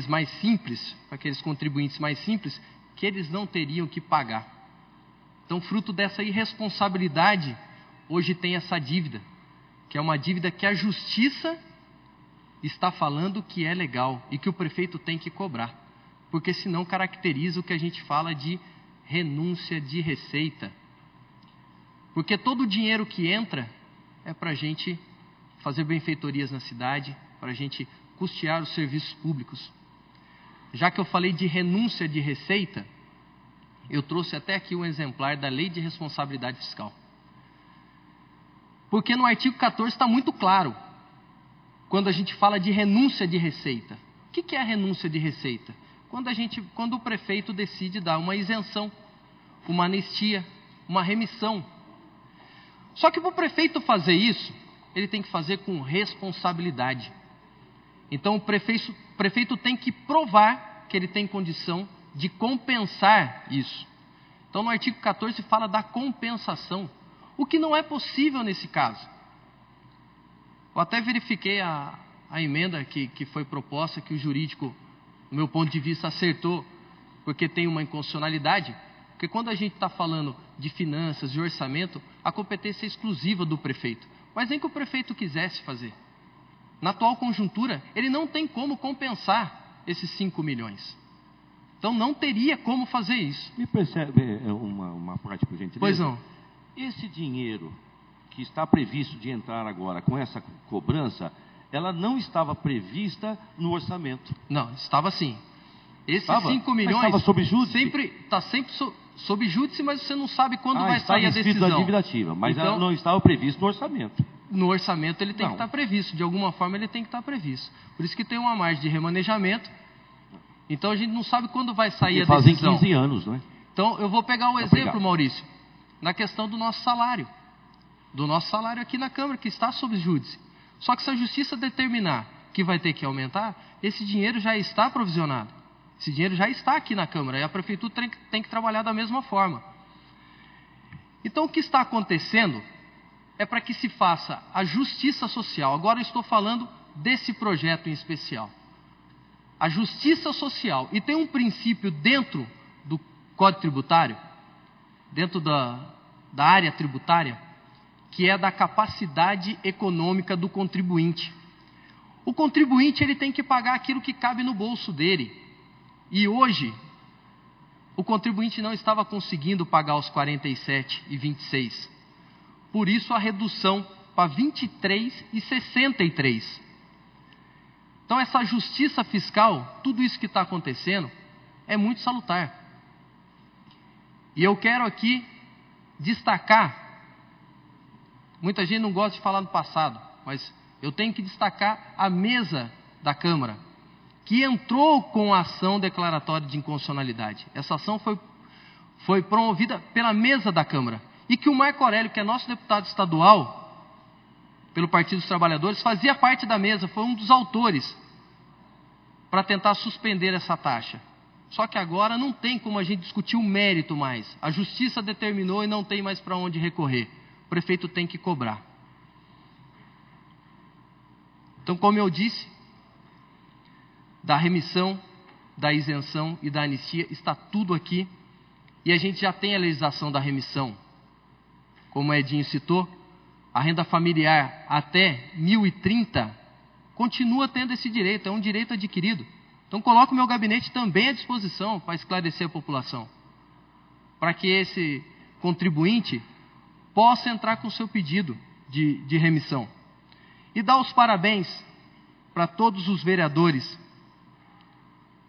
mais simples, para aqueles contribuintes mais simples, que eles não teriam que pagar. Então, fruto dessa irresponsabilidade, hoje tem essa dívida, que é uma dívida que a Justiça está falando que é legal e que o prefeito tem que cobrar, porque senão caracteriza o que a gente fala de renúncia de receita. Porque todo o dinheiro que entra é para a gente fazer benfeitorias na cidade, para a gente custear os serviços públicos. Já que eu falei de renúncia de receita, eu trouxe até aqui um exemplar da Lei de Responsabilidade Fiscal. Porque no artigo 14 está muito claro, quando a gente fala de renúncia de receita. O que é a renúncia de receita? Quando o prefeito decide dar uma isenção, uma anistia, uma remissão. Só que para o prefeito fazer isso, ele tem que fazer com responsabilidade. Então o prefeito tem que provar que ele tem condição de compensar isso. Então no artigo 14 fala da compensação, o que não é possível nesse caso. Eu até verifiquei a emenda que foi proposta, que o jurídico, do meu ponto de vista, acertou, porque tem uma inconstitucionalidade, porque quando a gente está falando de finanças, de orçamento, a competência é exclusiva do prefeito, mas nem que o prefeito quisesse fazer. Na atual conjuntura, ele não tem como compensar esses 5 milhões. Então não teria como fazer isso. Me percebe uma parte, por gentileza? Pois não. Esse dinheiro que está previsto de entrar agora com essa cobrança, ela não estava prevista no orçamento. Não, estava sim. Esses 5 milhões... Mas estava sob júdice? Está sempre sob júdice, mas você não sabe quando vai sair a decisão. Está da dívida ativa, mas então, ela não estava previsto no orçamento. No orçamento ele tem que estar previsto, de alguma forma ele tem que estar previsto. Por isso que tem uma margem de remanejamento. Então a gente não sabe quando vai sair a decisão. Fazem 15 anos, não é? Então eu vou pegar um exemplo, Maurício, na questão do nosso salário. Do nosso salário aqui na Câmara, que está sob júdice. Só que se a Justiça determinar que vai ter que aumentar, esse dinheiro já está provisionado. Esse dinheiro já está aqui na Câmara e a Prefeitura tem que trabalhar da mesma forma. Então o que está acontecendo é para que se faça a justiça social. Agora eu estou falando desse projeto em especial. A justiça social. E tem um princípio dentro do Código Tributário, dentro da área tributária, que é da capacidade econômica do contribuinte. O contribuinte ele tem que pagar aquilo que cabe no bolso dele. E hoje, o contribuinte não estava conseguindo pagar os 47,26. Por isso a redução para 23,63. Então essa justiça fiscal, tudo isso que está acontecendo, é muito salutar. E eu quero aqui destacar, muita gente não gosta de falar no passado, mas eu tenho que destacar a mesa da Câmara, que entrou com a ação declaratória de inconstitucionalidade. Essa ação foi promovida pela mesa da Câmara. E que o Marco Aurélio, que é nosso deputado estadual, pelo Partido dos Trabalhadores, fazia parte da mesa, foi um dos autores para tentar suspender essa taxa. Só que agora não tem como a gente discutir o mérito mais. A Justiça determinou e não tem mais para onde recorrer. O prefeito tem que cobrar. Então, como eu disse, da remissão, da isenção e da anistia, está tudo aqui. E a gente já tem a legislação da remissão. Como o Edinho citou, a renda familiar até 1.030 continua tendo esse direito, é um direito adquirido. Então coloco o meu gabinete também à disposição para esclarecer a população, para que esse contribuinte possa entrar com o seu pedido de remissão. E dar os parabéns para todos os vereadores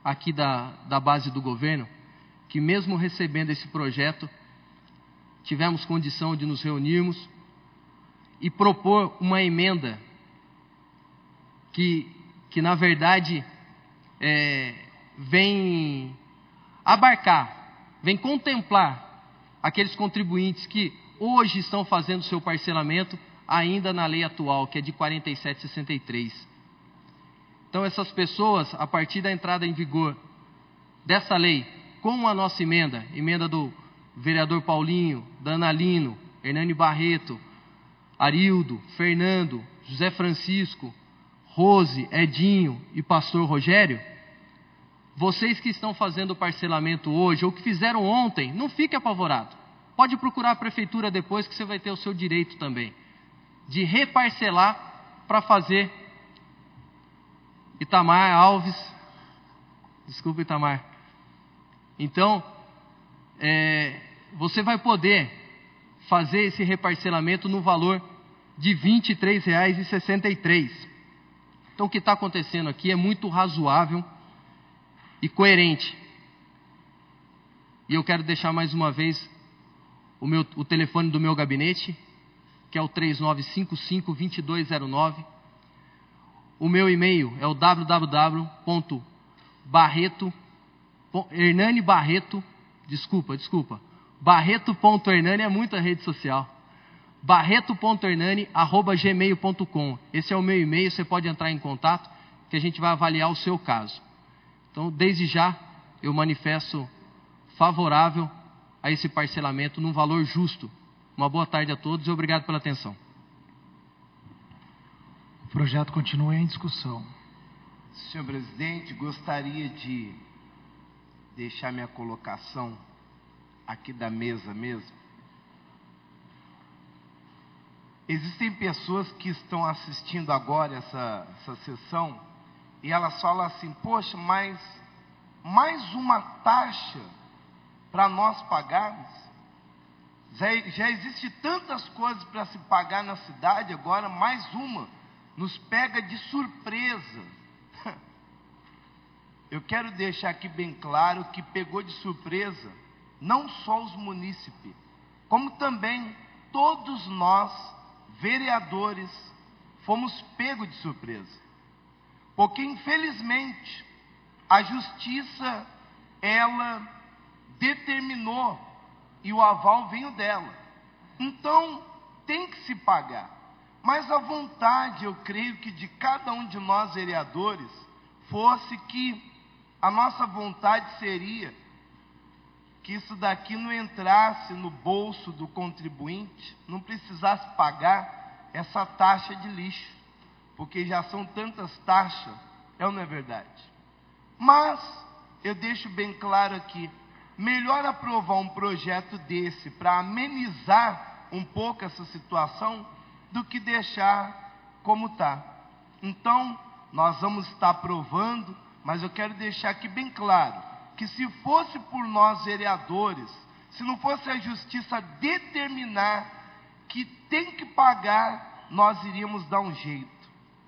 aqui da base do governo, que mesmo recebendo esse projeto, tivemos condição de nos reunirmos e propor uma emenda que na verdade, vem abarcar, vem contemplar aqueles contribuintes que hoje estão fazendo seu parcelamento ainda na lei atual, que é de 47,63. Então, essas pessoas, a partir da entrada em vigor dessa lei, com a nossa emenda do vereador Paulinho, Danalino, Hernani Barreto, Arildo, Fernando, José Francisco, Rose, Edinho e pastor Rogério, vocês que estão fazendo o parcelamento hoje, ou que fizeram ontem, não fique apavorado. Pode procurar a prefeitura depois, que você vai ter o seu direito também de reparcelar para fazer. Itamar Alves, desculpa, Itamar. Então, você vai poder fazer esse reparcelamento no valor de R$ 23,63. Então, o que está acontecendo aqui é muito razoável e coerente. E eu quero deixar mais uma vez o telefone do meu gabinete, que é o 3955-2209. O meu e-mail é o Barreto.Hernani é muita rede social. Barreto.hernani@gmail.com. Esse é o meu e-mail, você pode entrar em contato, que a gente vai avaliar o seu caso. Então, desde já, eu manifesto favorável a esse parcelamento num valor justo. Uma boa tarde a todos e obrigado pela atenção. O projeto continua em discussão. Senhor presidente, gostaria de deixar minha colocação aqui da mesa mesmo. Existem pessoas que estão assistindo agora essa sessão e elas falam assim: poxa, mas mais uma taxa para nós pagarmos? Já existe tantas coisas para se pagar na cidade, agora mais uma nos pega de surpresa. Eu quero deixar aqui bem claro que pegou de surpresa não só os munícipes, como também todos nós, vereadores, fomos pegos de surpresa. Porque, infelizmente, a justiça, ela determinou e o aval veio dela. Então, tem que se pagar. Mas a vontade, eu creio que de cada um de nós vereadores, fosse que a nossa vontade seria que isso daqui não entrasse no bolso do contribuinte, não precisasse pagar essa taxa de lixo, porque já são tantas taxas, é ou não é verdade? Mas, eu deixo bem claro aqui, melhor aprovar um projeto desse para amenizar um pouco essa situação, do que deixar como está. Então, nós vamos estar aprovando, mas eu quero deixar aqui bem claro, que se fosse por nós vereadores, se não fosse a justiça determinar que tem que pagar, nós iríamos dar um jeito.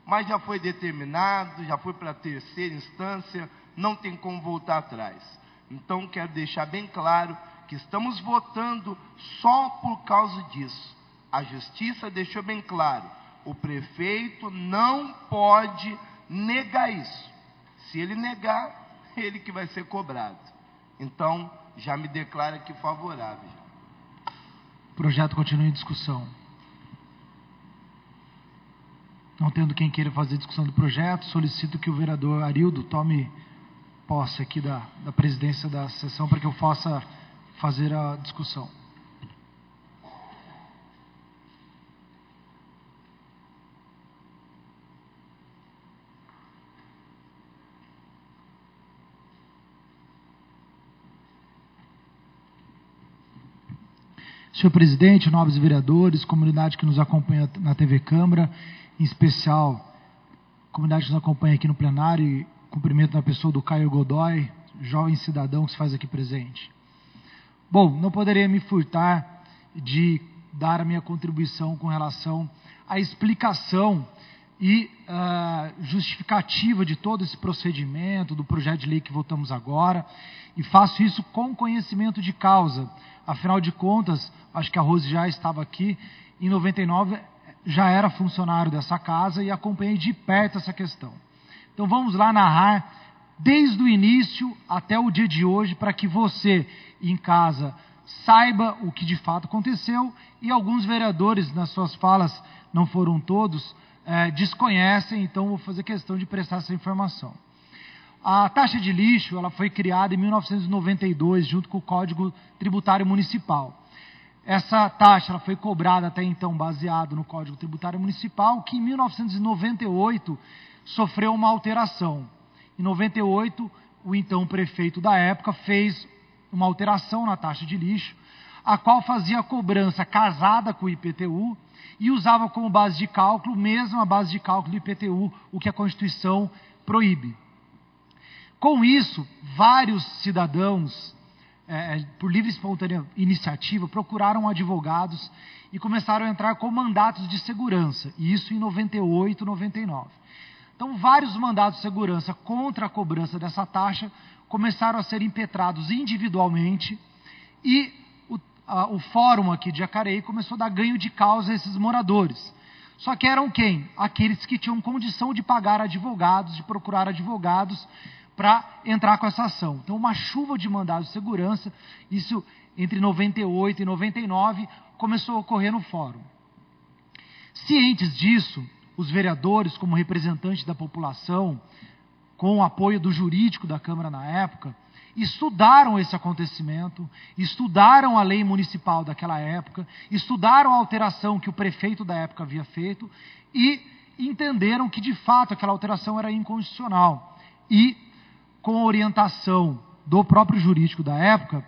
Mas já foi determinado, já foi para a terceira instância, não tem como voltar atrás. Então, quero deixar bem claro que estamos votando só por causa disso. A justiça deixou bem claro, o prefeito não pode negar isso. Se ele negar, ele que vai ser cobrado. Então, já me declaro aqui favorável. O projeto continua em discussão. Não tendo quem queira fazer discussão do projeto, solicito que o vereador Arildo tome posse aqui da presidência da sessão para que eu possa fazer a discussão. Senhor presidente, nobres vereadores, comunidade que nos acompanha na TV Câmara, em especial, comunidade que nos acompanha aqui no plenário, e cumprimento na pessoa do Caio Godoy, jovem cidadão que se faz aqui presente. Bom, não poderia me furtar de dar a minha contribuição com relação à explicação e justificativa de todo esse procedimento, do projeto de lei que votamos agora, e faço isso com conhecimento de causa. Afinal de contas, acho que a Rose já estava aqui, em 99 já era funcionário dessa casa e acompanhei de perto essa questão. Então vamos lá narrar desde o início até o dia de hoje, para que você em casa saiba o que de fato aconteceu, e alguns vereadores nas suas falas não foram todos, desconhecem, então vou fazer questão de prestar essa informação. A taxa de lixo ela foi criada em 1992, junto com o Código Tributário Municipal. Essa taxa ela foi cobrada até então baseado no Código Tributário Municipal, que em 1998 sofreu uma alteração. Em 98, o então prefeito da época fez uma alteração na taxa de lixo, a qual fazia a cobrança casada com o IPTU e usava como base de cálculo mesmo a base de cálculo do IPTU, o que a Constituição proíbe. Com isso, vários cidadãos, por livre e espontânea iniciativa, procuraram advogados e começaram a entrar com mandatos de segurança, e isso em 98, 99. Então, vários mandatos de segurança contra a cobrança dessa taxa começaram a ser impetrados individualmente e o fórum aqui de Jacareí começou a dar ganho de causa a esses moradores. Só que eram quem? Aqueles que tinham condição de pagar advogados, de procurar advogados para entrar com essa ação. Então, uma chuva de mandados de segurança, isso entre 98 e 99, começou a ocorrer no fórum. Cientes disso, os vereadores, como representantes da população, com o apoio do jurídico da Câmara na época, estudaram esse acontecimento, estudaram a lei municipal daquela época, estudaram a alteração que o prefeito da época havia feito e entenderam que, de fato, aquela alteração era inconstitucional. E, com a orientação do próprio jurídico da época,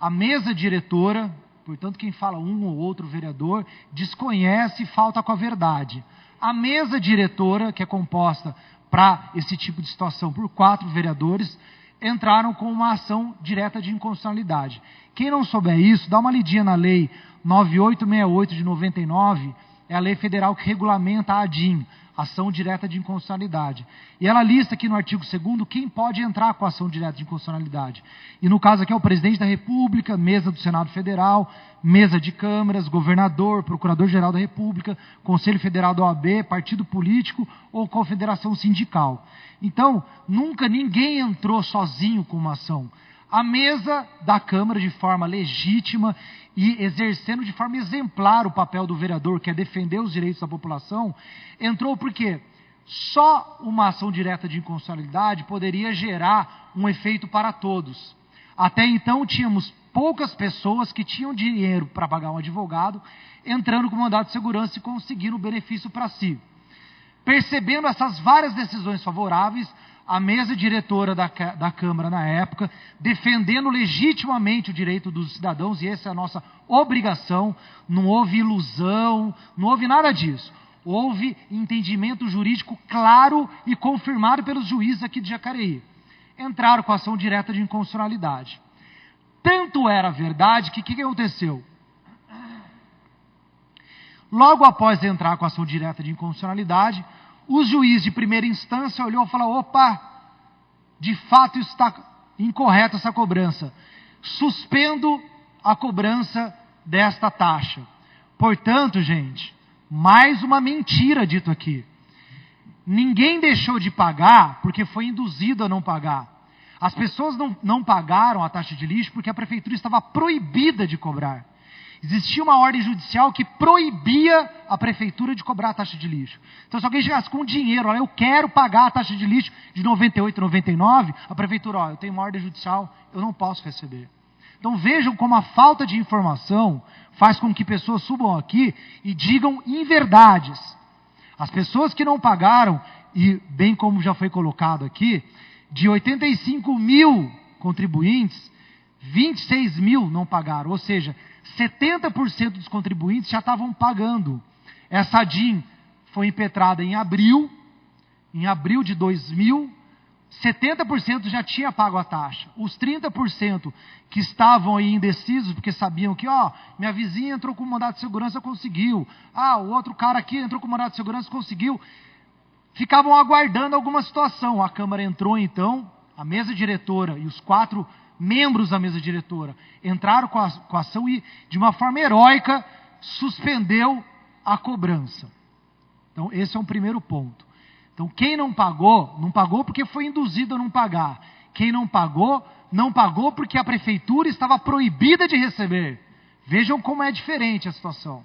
a mesa diretora, portanto, quem fala um ou outro vereador, desconhece e falta com a verdade. A mesa diretora, que é composta para esse tipo de situação por 4 vereadores, entraram com uma ação direta de inconstitucionalidade. Quem não souber isso, dá uma lidinha na lei 9868 de 99, é a lei federal que regulamenta a ADIM, ação direta de inconstitucionalidade. E ela lista aqui no artigo 2º quem pode entrar com a ação direta de inconstitucionalidade. E no caso aqui é o presidente da República, mesa do Senado Federal, mesa de câmaras, governador, procurador-geral da República, Conselho Federal da OAB, partido político ou confederação sindical. Então, nunca ninguém entrou sozinho com uma ação. A mesa da Câmara, de forma legítima e exercendo de forma exemplar o papel do vereador, que é defender os direitos da população, entrou porque só uma ação direta de inconstitucionalidade poderia gerar um efeito para todos. Até então, tínhamos poucas pessoas que tinham dinheiro para pagar um advogado, entrando com mandado de segurança e conseguindo o benefício para si. Percebendo essas várias decisões favoráveis, a mesa diretora da Câmara na época, defendendo legitimamente o direito dos cidadãos, e essa é a nossa obrigação, não houve ilusão, não houve nada disso. Houve entendimento jurídico claro e confirmado pelos juízes aqui de Jacareí. Entraram com a ação direta de inconstitucionalidade. Tanto era verdade que o que aconteceu? Logo após entrar com a ação direta de inconstitucionalidade, o juiz de primeira instância olhou e falou: opa, de fato está incorreta essa cobrança. Suspendo a cobrança desta taxa. Portanto, gente, mais uma mentira dito aqui. Ninguém deixou de pagar porque foi induzido a não pagar. As pessoas não pagaram a taxa de lixo porque a prefeitura estava proibida de cobrar. Existia uma ordem judicial que proibia a prefeitura de cobrar a taxa de lixo. Então, se alguém chegasse com dinheiro, olha, eu quero pagar a taxa de lixo de 98, 99, a prefeitura, olha, eu tenho uma ordem judicial, eu não posso receber. Então, vejam como a falta de informação faz com que pessoas subam aqui e digam inverdades. As pessoas que não pagaram, e bem como já foi colocado aqui, de 85 mil contribuintes, 26 mil não pagaram, ou seja, 70% dos contribuintes já estavam pagando. Essa ADIM foi impetrada em abril de 2000, 70% já tinha pago a taxa. Os 30% que estavam aí indecisos, porque sabiam que, minha vizinha entrou com mandado de segurança, conseguiu. O outro cara aqui entrou com mandado de segurança, conseguiu. Ficavam aguardando alguma situação. A Câmara entrou então, a mesa diretora e os 4 membros da mesa diretora entraram com a ação e, de uma forma heróica, suspendeu a cobrança. Então, esse é um primeiro ponto. Então, quem não pagou porque foi induzido a não pagar. Quem não pagou porque a prefeitura estava proibida de receber. Vejam como é diferente a situação.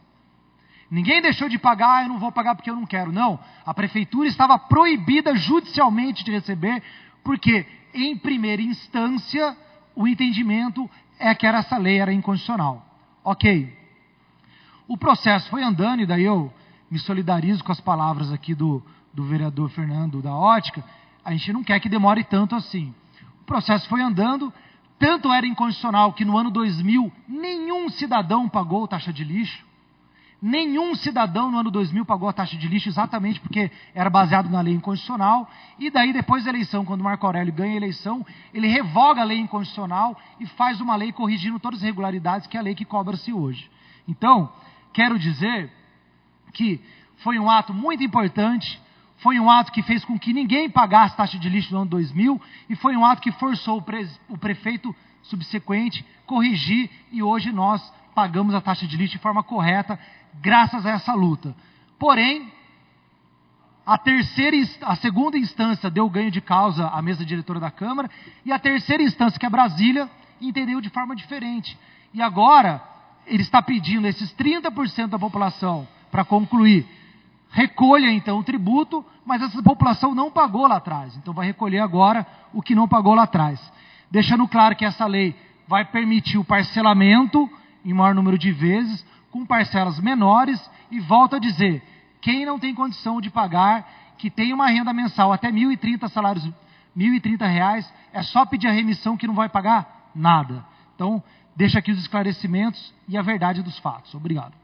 Ninguém deixou de pagar, eu não vou pagar porque eu não quero. Não, a prefeitura estava proibida judicialmente de receber, porque em primeira instância o entendimento é que essa lei era inconstitucional. Ok. O processo foi andando, e daí eu me solidarizo com as palavras aqui do vereador Fernando da Ótica. A gente não quer que demore tanto assim. O processo foi andando, tanto era inconstitucional que no ano 2000 nenhum cidadão pagou taxa de lixo. Nenhum cidadão no ano 2000 pagou a taxa de lixo, exatamente porque era baseado na lei inconstitucional. E daí, depois da eleição, quando o Marco Aurélio ganha a eleição, ele revoga a lei inconstitucional e faz uma lei corrigindo todas as irregularidades, que é a lei que cobra-se hoje. Então, quero dizer que foi um ato muito importante, foi um ato que fez com que ninguém pagasse taxa de lixo no ano 2000, e foi um ato que forçou o prefeito subsequente corrigir, e hoje nós pagamos a taxa de lixo de forma correta, graças a essa luta. Porém, a segunda instância deu ganho de causa à mesa diretora da Câmara, e a terceira instância, que é Brasília, entendeu de forma diferente. E agora, ele está pedindo esses 30% da população, para concluir, recolha então o tributo, mas essa população não pagou lá atrás, então vai recolher agora o que não pagou lá atrás. Deixando claro que essa lei vai permitir o parcelamento em maior número de vezes, com parcelas menores, e volto a dizer, quem não tem condição de pagar, que tem uma renda mensal até 1.030 salários, R$1.030, é só pedir a remissão que não vai pagar nada. Então, deixa aqui os esclarecimentos e a verdade dos fatos. Obrigado.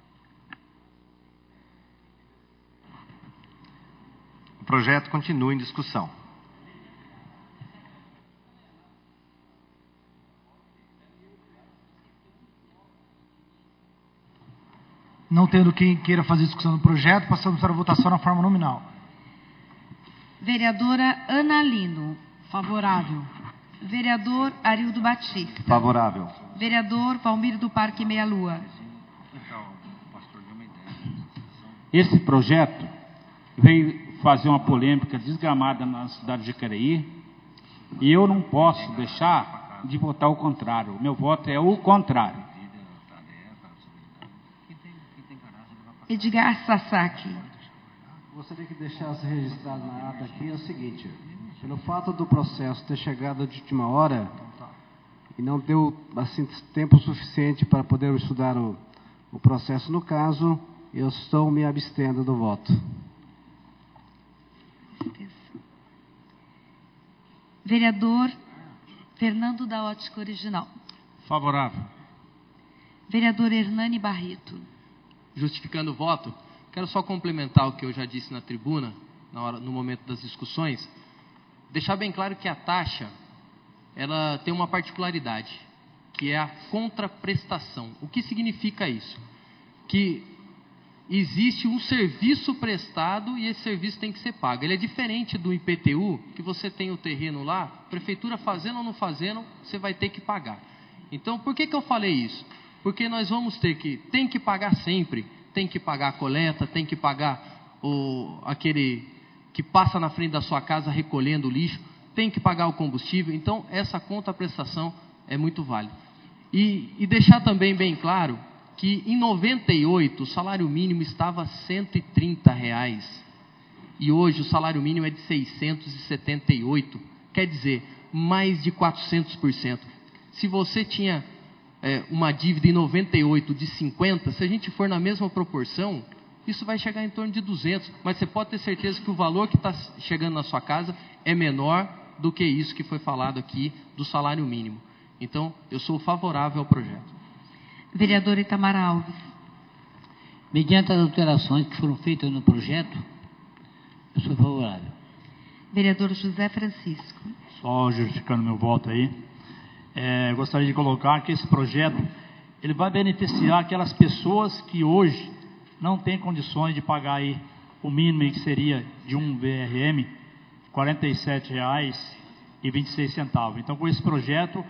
O projeto continua em discussão. Não tendo quem queira fazer discussão do projeto, passamos para a votação na forma nominal. Vereadora Ana Lino. Favorável. Vereador Arildo Batista. Favorável. Vereador Valmir do Parque Meia Lua. Esse projeto veio fazer uma polêmica desgramada na cidade de Jacareí, e eu não posso deixar de votar o contrário. O meu voto é o contrário. Edgar Sasaki. Gostaria que deixasse registrado na ata aqui o seguinte: pelo fato do processo ter chegado de última hora e não deu assim, tempo suficiente para poder estudar o processo no caso, eu estou me abstendo do voto. Vereador Fernando da Ótica Original. Favorável. Vereador Hernani Barreto. Justificando o voto, quero só complementar o que eu já disse na tribuna, no momento das discussões, deixar bem claro que a taxa, ela tem uma particularidade, que é a contraprestação. O que significa isso? Que existe um serviço prestado e esse serviço tem que ser pago. Ele é diferente do IPTU, que você tem o terreno lá, prefeitura fazendo ou não fazendo, você vai ter que pagar. Então, por que eu falei isso? Porque nós vamos tem que pagar sempre, tem que pagar a coleta, tem que pagar aquele que passa na frente da sua casa recolhendo o lixo, tem que pagar o combustível. Então, essa contraprestação é muito válida. E deixar também bem claro que em 98 o salário mínimo estava R$ 130, e hoje o salário mínimo é de 678, quer dizer, mais de 400%. Se você tinha uma dívida em 98 de 50, se a gente for na mesma proporção, isso vai chegar em torno de 200, mas você pode ter certeza que o valor que está chegando na sua casa é menor do que isso que foi falado aqui do salário mínimo. Então, eu sou favorável ao projeto. Vereador Itamar Alves. Mediante as alterações que foram feitas no projeto, eu sou favorável. Vereador José Francisco. Só justificando meu voto aí. Gostaria de colocar que esse projeto ele vai beneficiar aquelas pessoas que hoje não têm condições de pagar aí o mínimo, que seria de um VRM, R$ 47,26. Então, com esse projeto,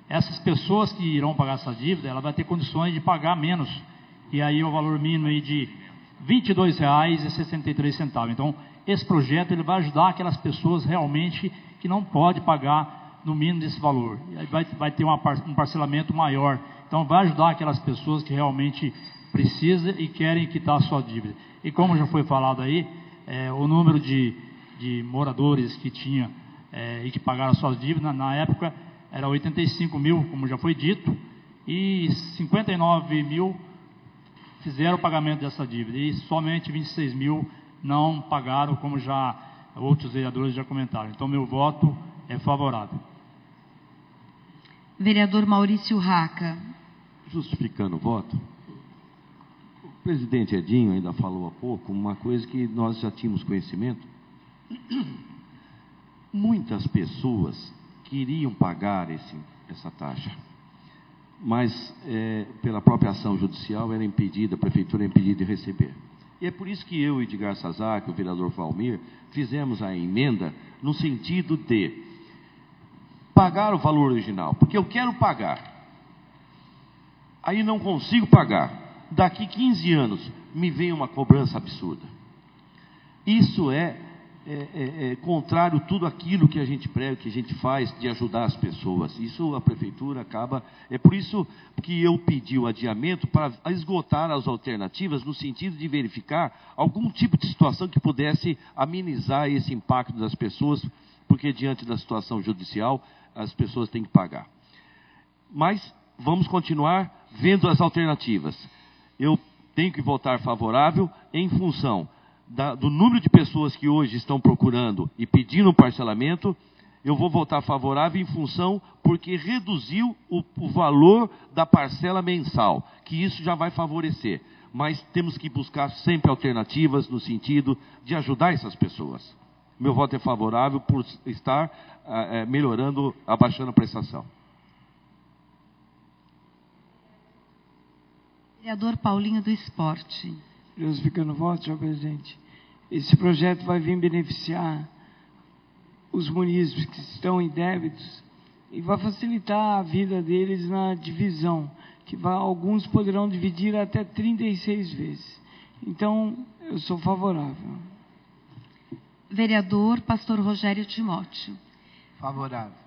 essas pessoas que irão pagar essa dívida, ela vai ter condições de pagar menos, e aí o valor mínimo aí de R$ 22,63. Então, esse projeto ele vai ajudar aquelas pessoas realmente que não podem pagar no mínimo desse valor. E aí vai ter um parcelamento maior. Então, vai ajudar aquelas pessoas que realmente precisa e querem quitar a sua dívida. E como já foi falado aí, o número de moradores que tinha e que pagaram suas dívidas, na época, era 85 mil, como já foi dito, e 59 mil fizeram o pagamento dessa dívida, e somente 26 mil não pagaram, como já outros vereadores já comentaram. Então, meu voto é favorável. Vereador Maurício Raca. Justificando o voto, o presidente Edinho ainda falou há pouco uma coisa que nós já tínhamos conhecimento. Muitas pessoas queriam pagar essa taxa, mas pela própria ação judicial era impedida, a prefeitura era impedida de receber. E é por isso que eu e Edgar Sazak, o vereador Valmir, fizemos a emenda no sentido de pagar o valor original, porque eu quero pagar, aí não consigo pagar, daqui 15 anos me vem uma cobrança absurda. Isso é contrário a tudo aquilo que a gente prega, que a gente faz de ajudar as pessoas. Isso a prefeitura acaba... É por isso que eu pedi o adiamento para esgotar as alternativas no sentido de verificar algum tipo de situação que pudesse amenizar esse impacto das pessoas, porque diante da situação judicial as pessoas têm que pagar. Mas vamos continuar vendo as alternativas. Eu tenho que votar favorável em função do número de pessoas que hoje estão procurando e pedindo um parcelamento. Eu vou votar favorável em função porque reduziu o valor da parcela mensal, que isso já vai favorecer. Mas temos que buscar sempre alternativas no sentido de ajudar essas pessoas. Meu voto é favorável por estar melhorando, abaixando a prestação. Vereador Paulinho do Esporte. Justificando o voto, senhor presidente. Esse projeto vai vir beneficiar os munícipes que estão em débitos e vai facilitar a vida deles na divisão, que alguns poderão dividir até 36 vezes. Então, eu sou favorável. Vereador Pastor Rogério Timóteo. Favorável.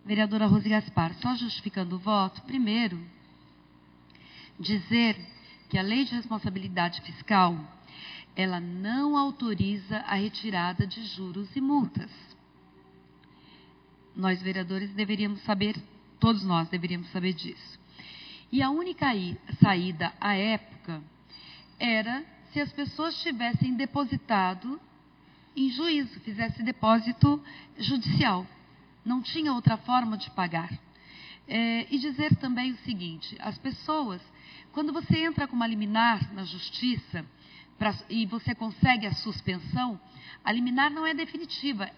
Vereadora Rose Gaspar, só justificando o voto, primeiro, dizer que a Lei de Responsabilidade Fiscal, ela não autoriza a retirada de juros e multas. Nós, vereadores, deveríamos saber, todos nós deveríamos saber disso. E a única saída à época era se as pessoas tivessem depositado em juízo, fizesse depósito judicial. Não tinha outra forma de pagar. E dizer também o seguinte, as pessoas, quando você entra com uma liminar na justiça e você consegue a suspensão, a liminar não é definitiva,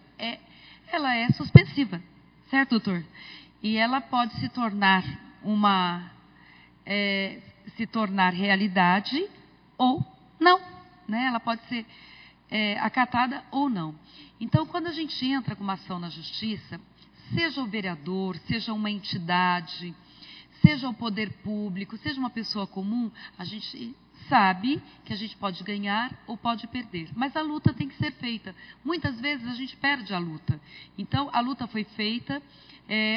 ela é suspensiva, certo, doutor? E ela pode se tornar realidade ou não, né? Ela pode ser acatada ou não. Então, quando a gente entra com uma ação na justiça, seja o vereador, seja uma entidade, seja o poder público, seja uma pessoa comum, a gente sabe que a gente pode ganhar ou pode perder. Mas a luta tem que ser feita. Muitas vezes a gente perde a luta. Então, a luta foi feita,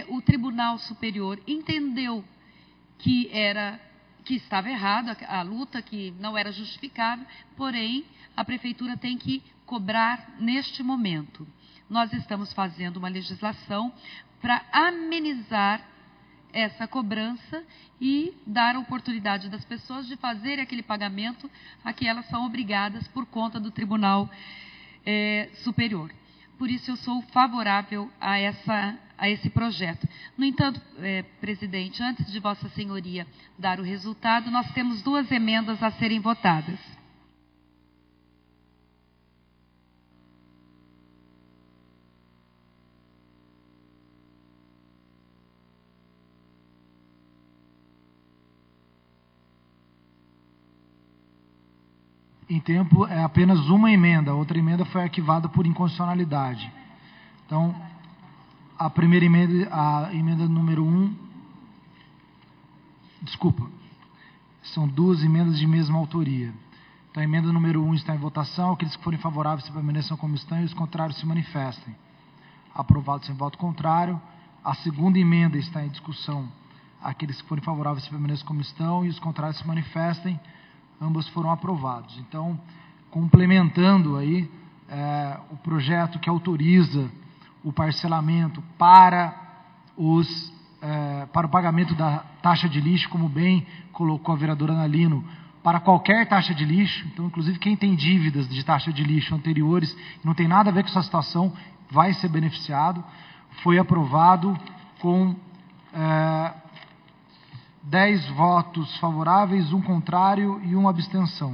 o Tribunal Superior entendeu que estava errado a luta, que não era justificável, porém, a Prefeitura tem que cobrar neste momento. Nós estamos fazendo uma legislação para amenizar essa cobrança e dar a oportunidade das pessoas de fazerem aquele pagamento a que elas são obrigadas por conta do Tribunal Superior. Por isso, eu sou favorável a esse projeto. No entanto, presidente, antes de Vossa Senhoria dar o resultado, nós temos 2 emendas a serem votadas. Em tempo, é apenas uma emenda. A outra emenda foi arquivada por inconstitucionalidade. Então, a primeira emenda, a emenda número 1... Desculpa. São 2 emendas de mesma autoria. Então, a emenda número 1 está em votação. Aqueles que forem favoráveis se permaneçam como estão e os contrários se manifestem. Aprovado sem voto contrário. A segunda emenda está em discussão. Aqueles que forem favoráveis se permaneçam como estão e os contrários se manifestem. Ambos foram aprovados. Então, complementando aí o projeto que autoriza o parcelamento para o pagamento da taxa de lixo, como bem colocou a vereadora Analino, para qualquer taxa de lixo. Então, inclusive, quem tem dívidas de taxa de lixo anteriores, não tem nada a ver com essa situação, vai ser beneficiado. Foi aprovado com 10 votos favoráveis, 1 contrário e 1 abstenção.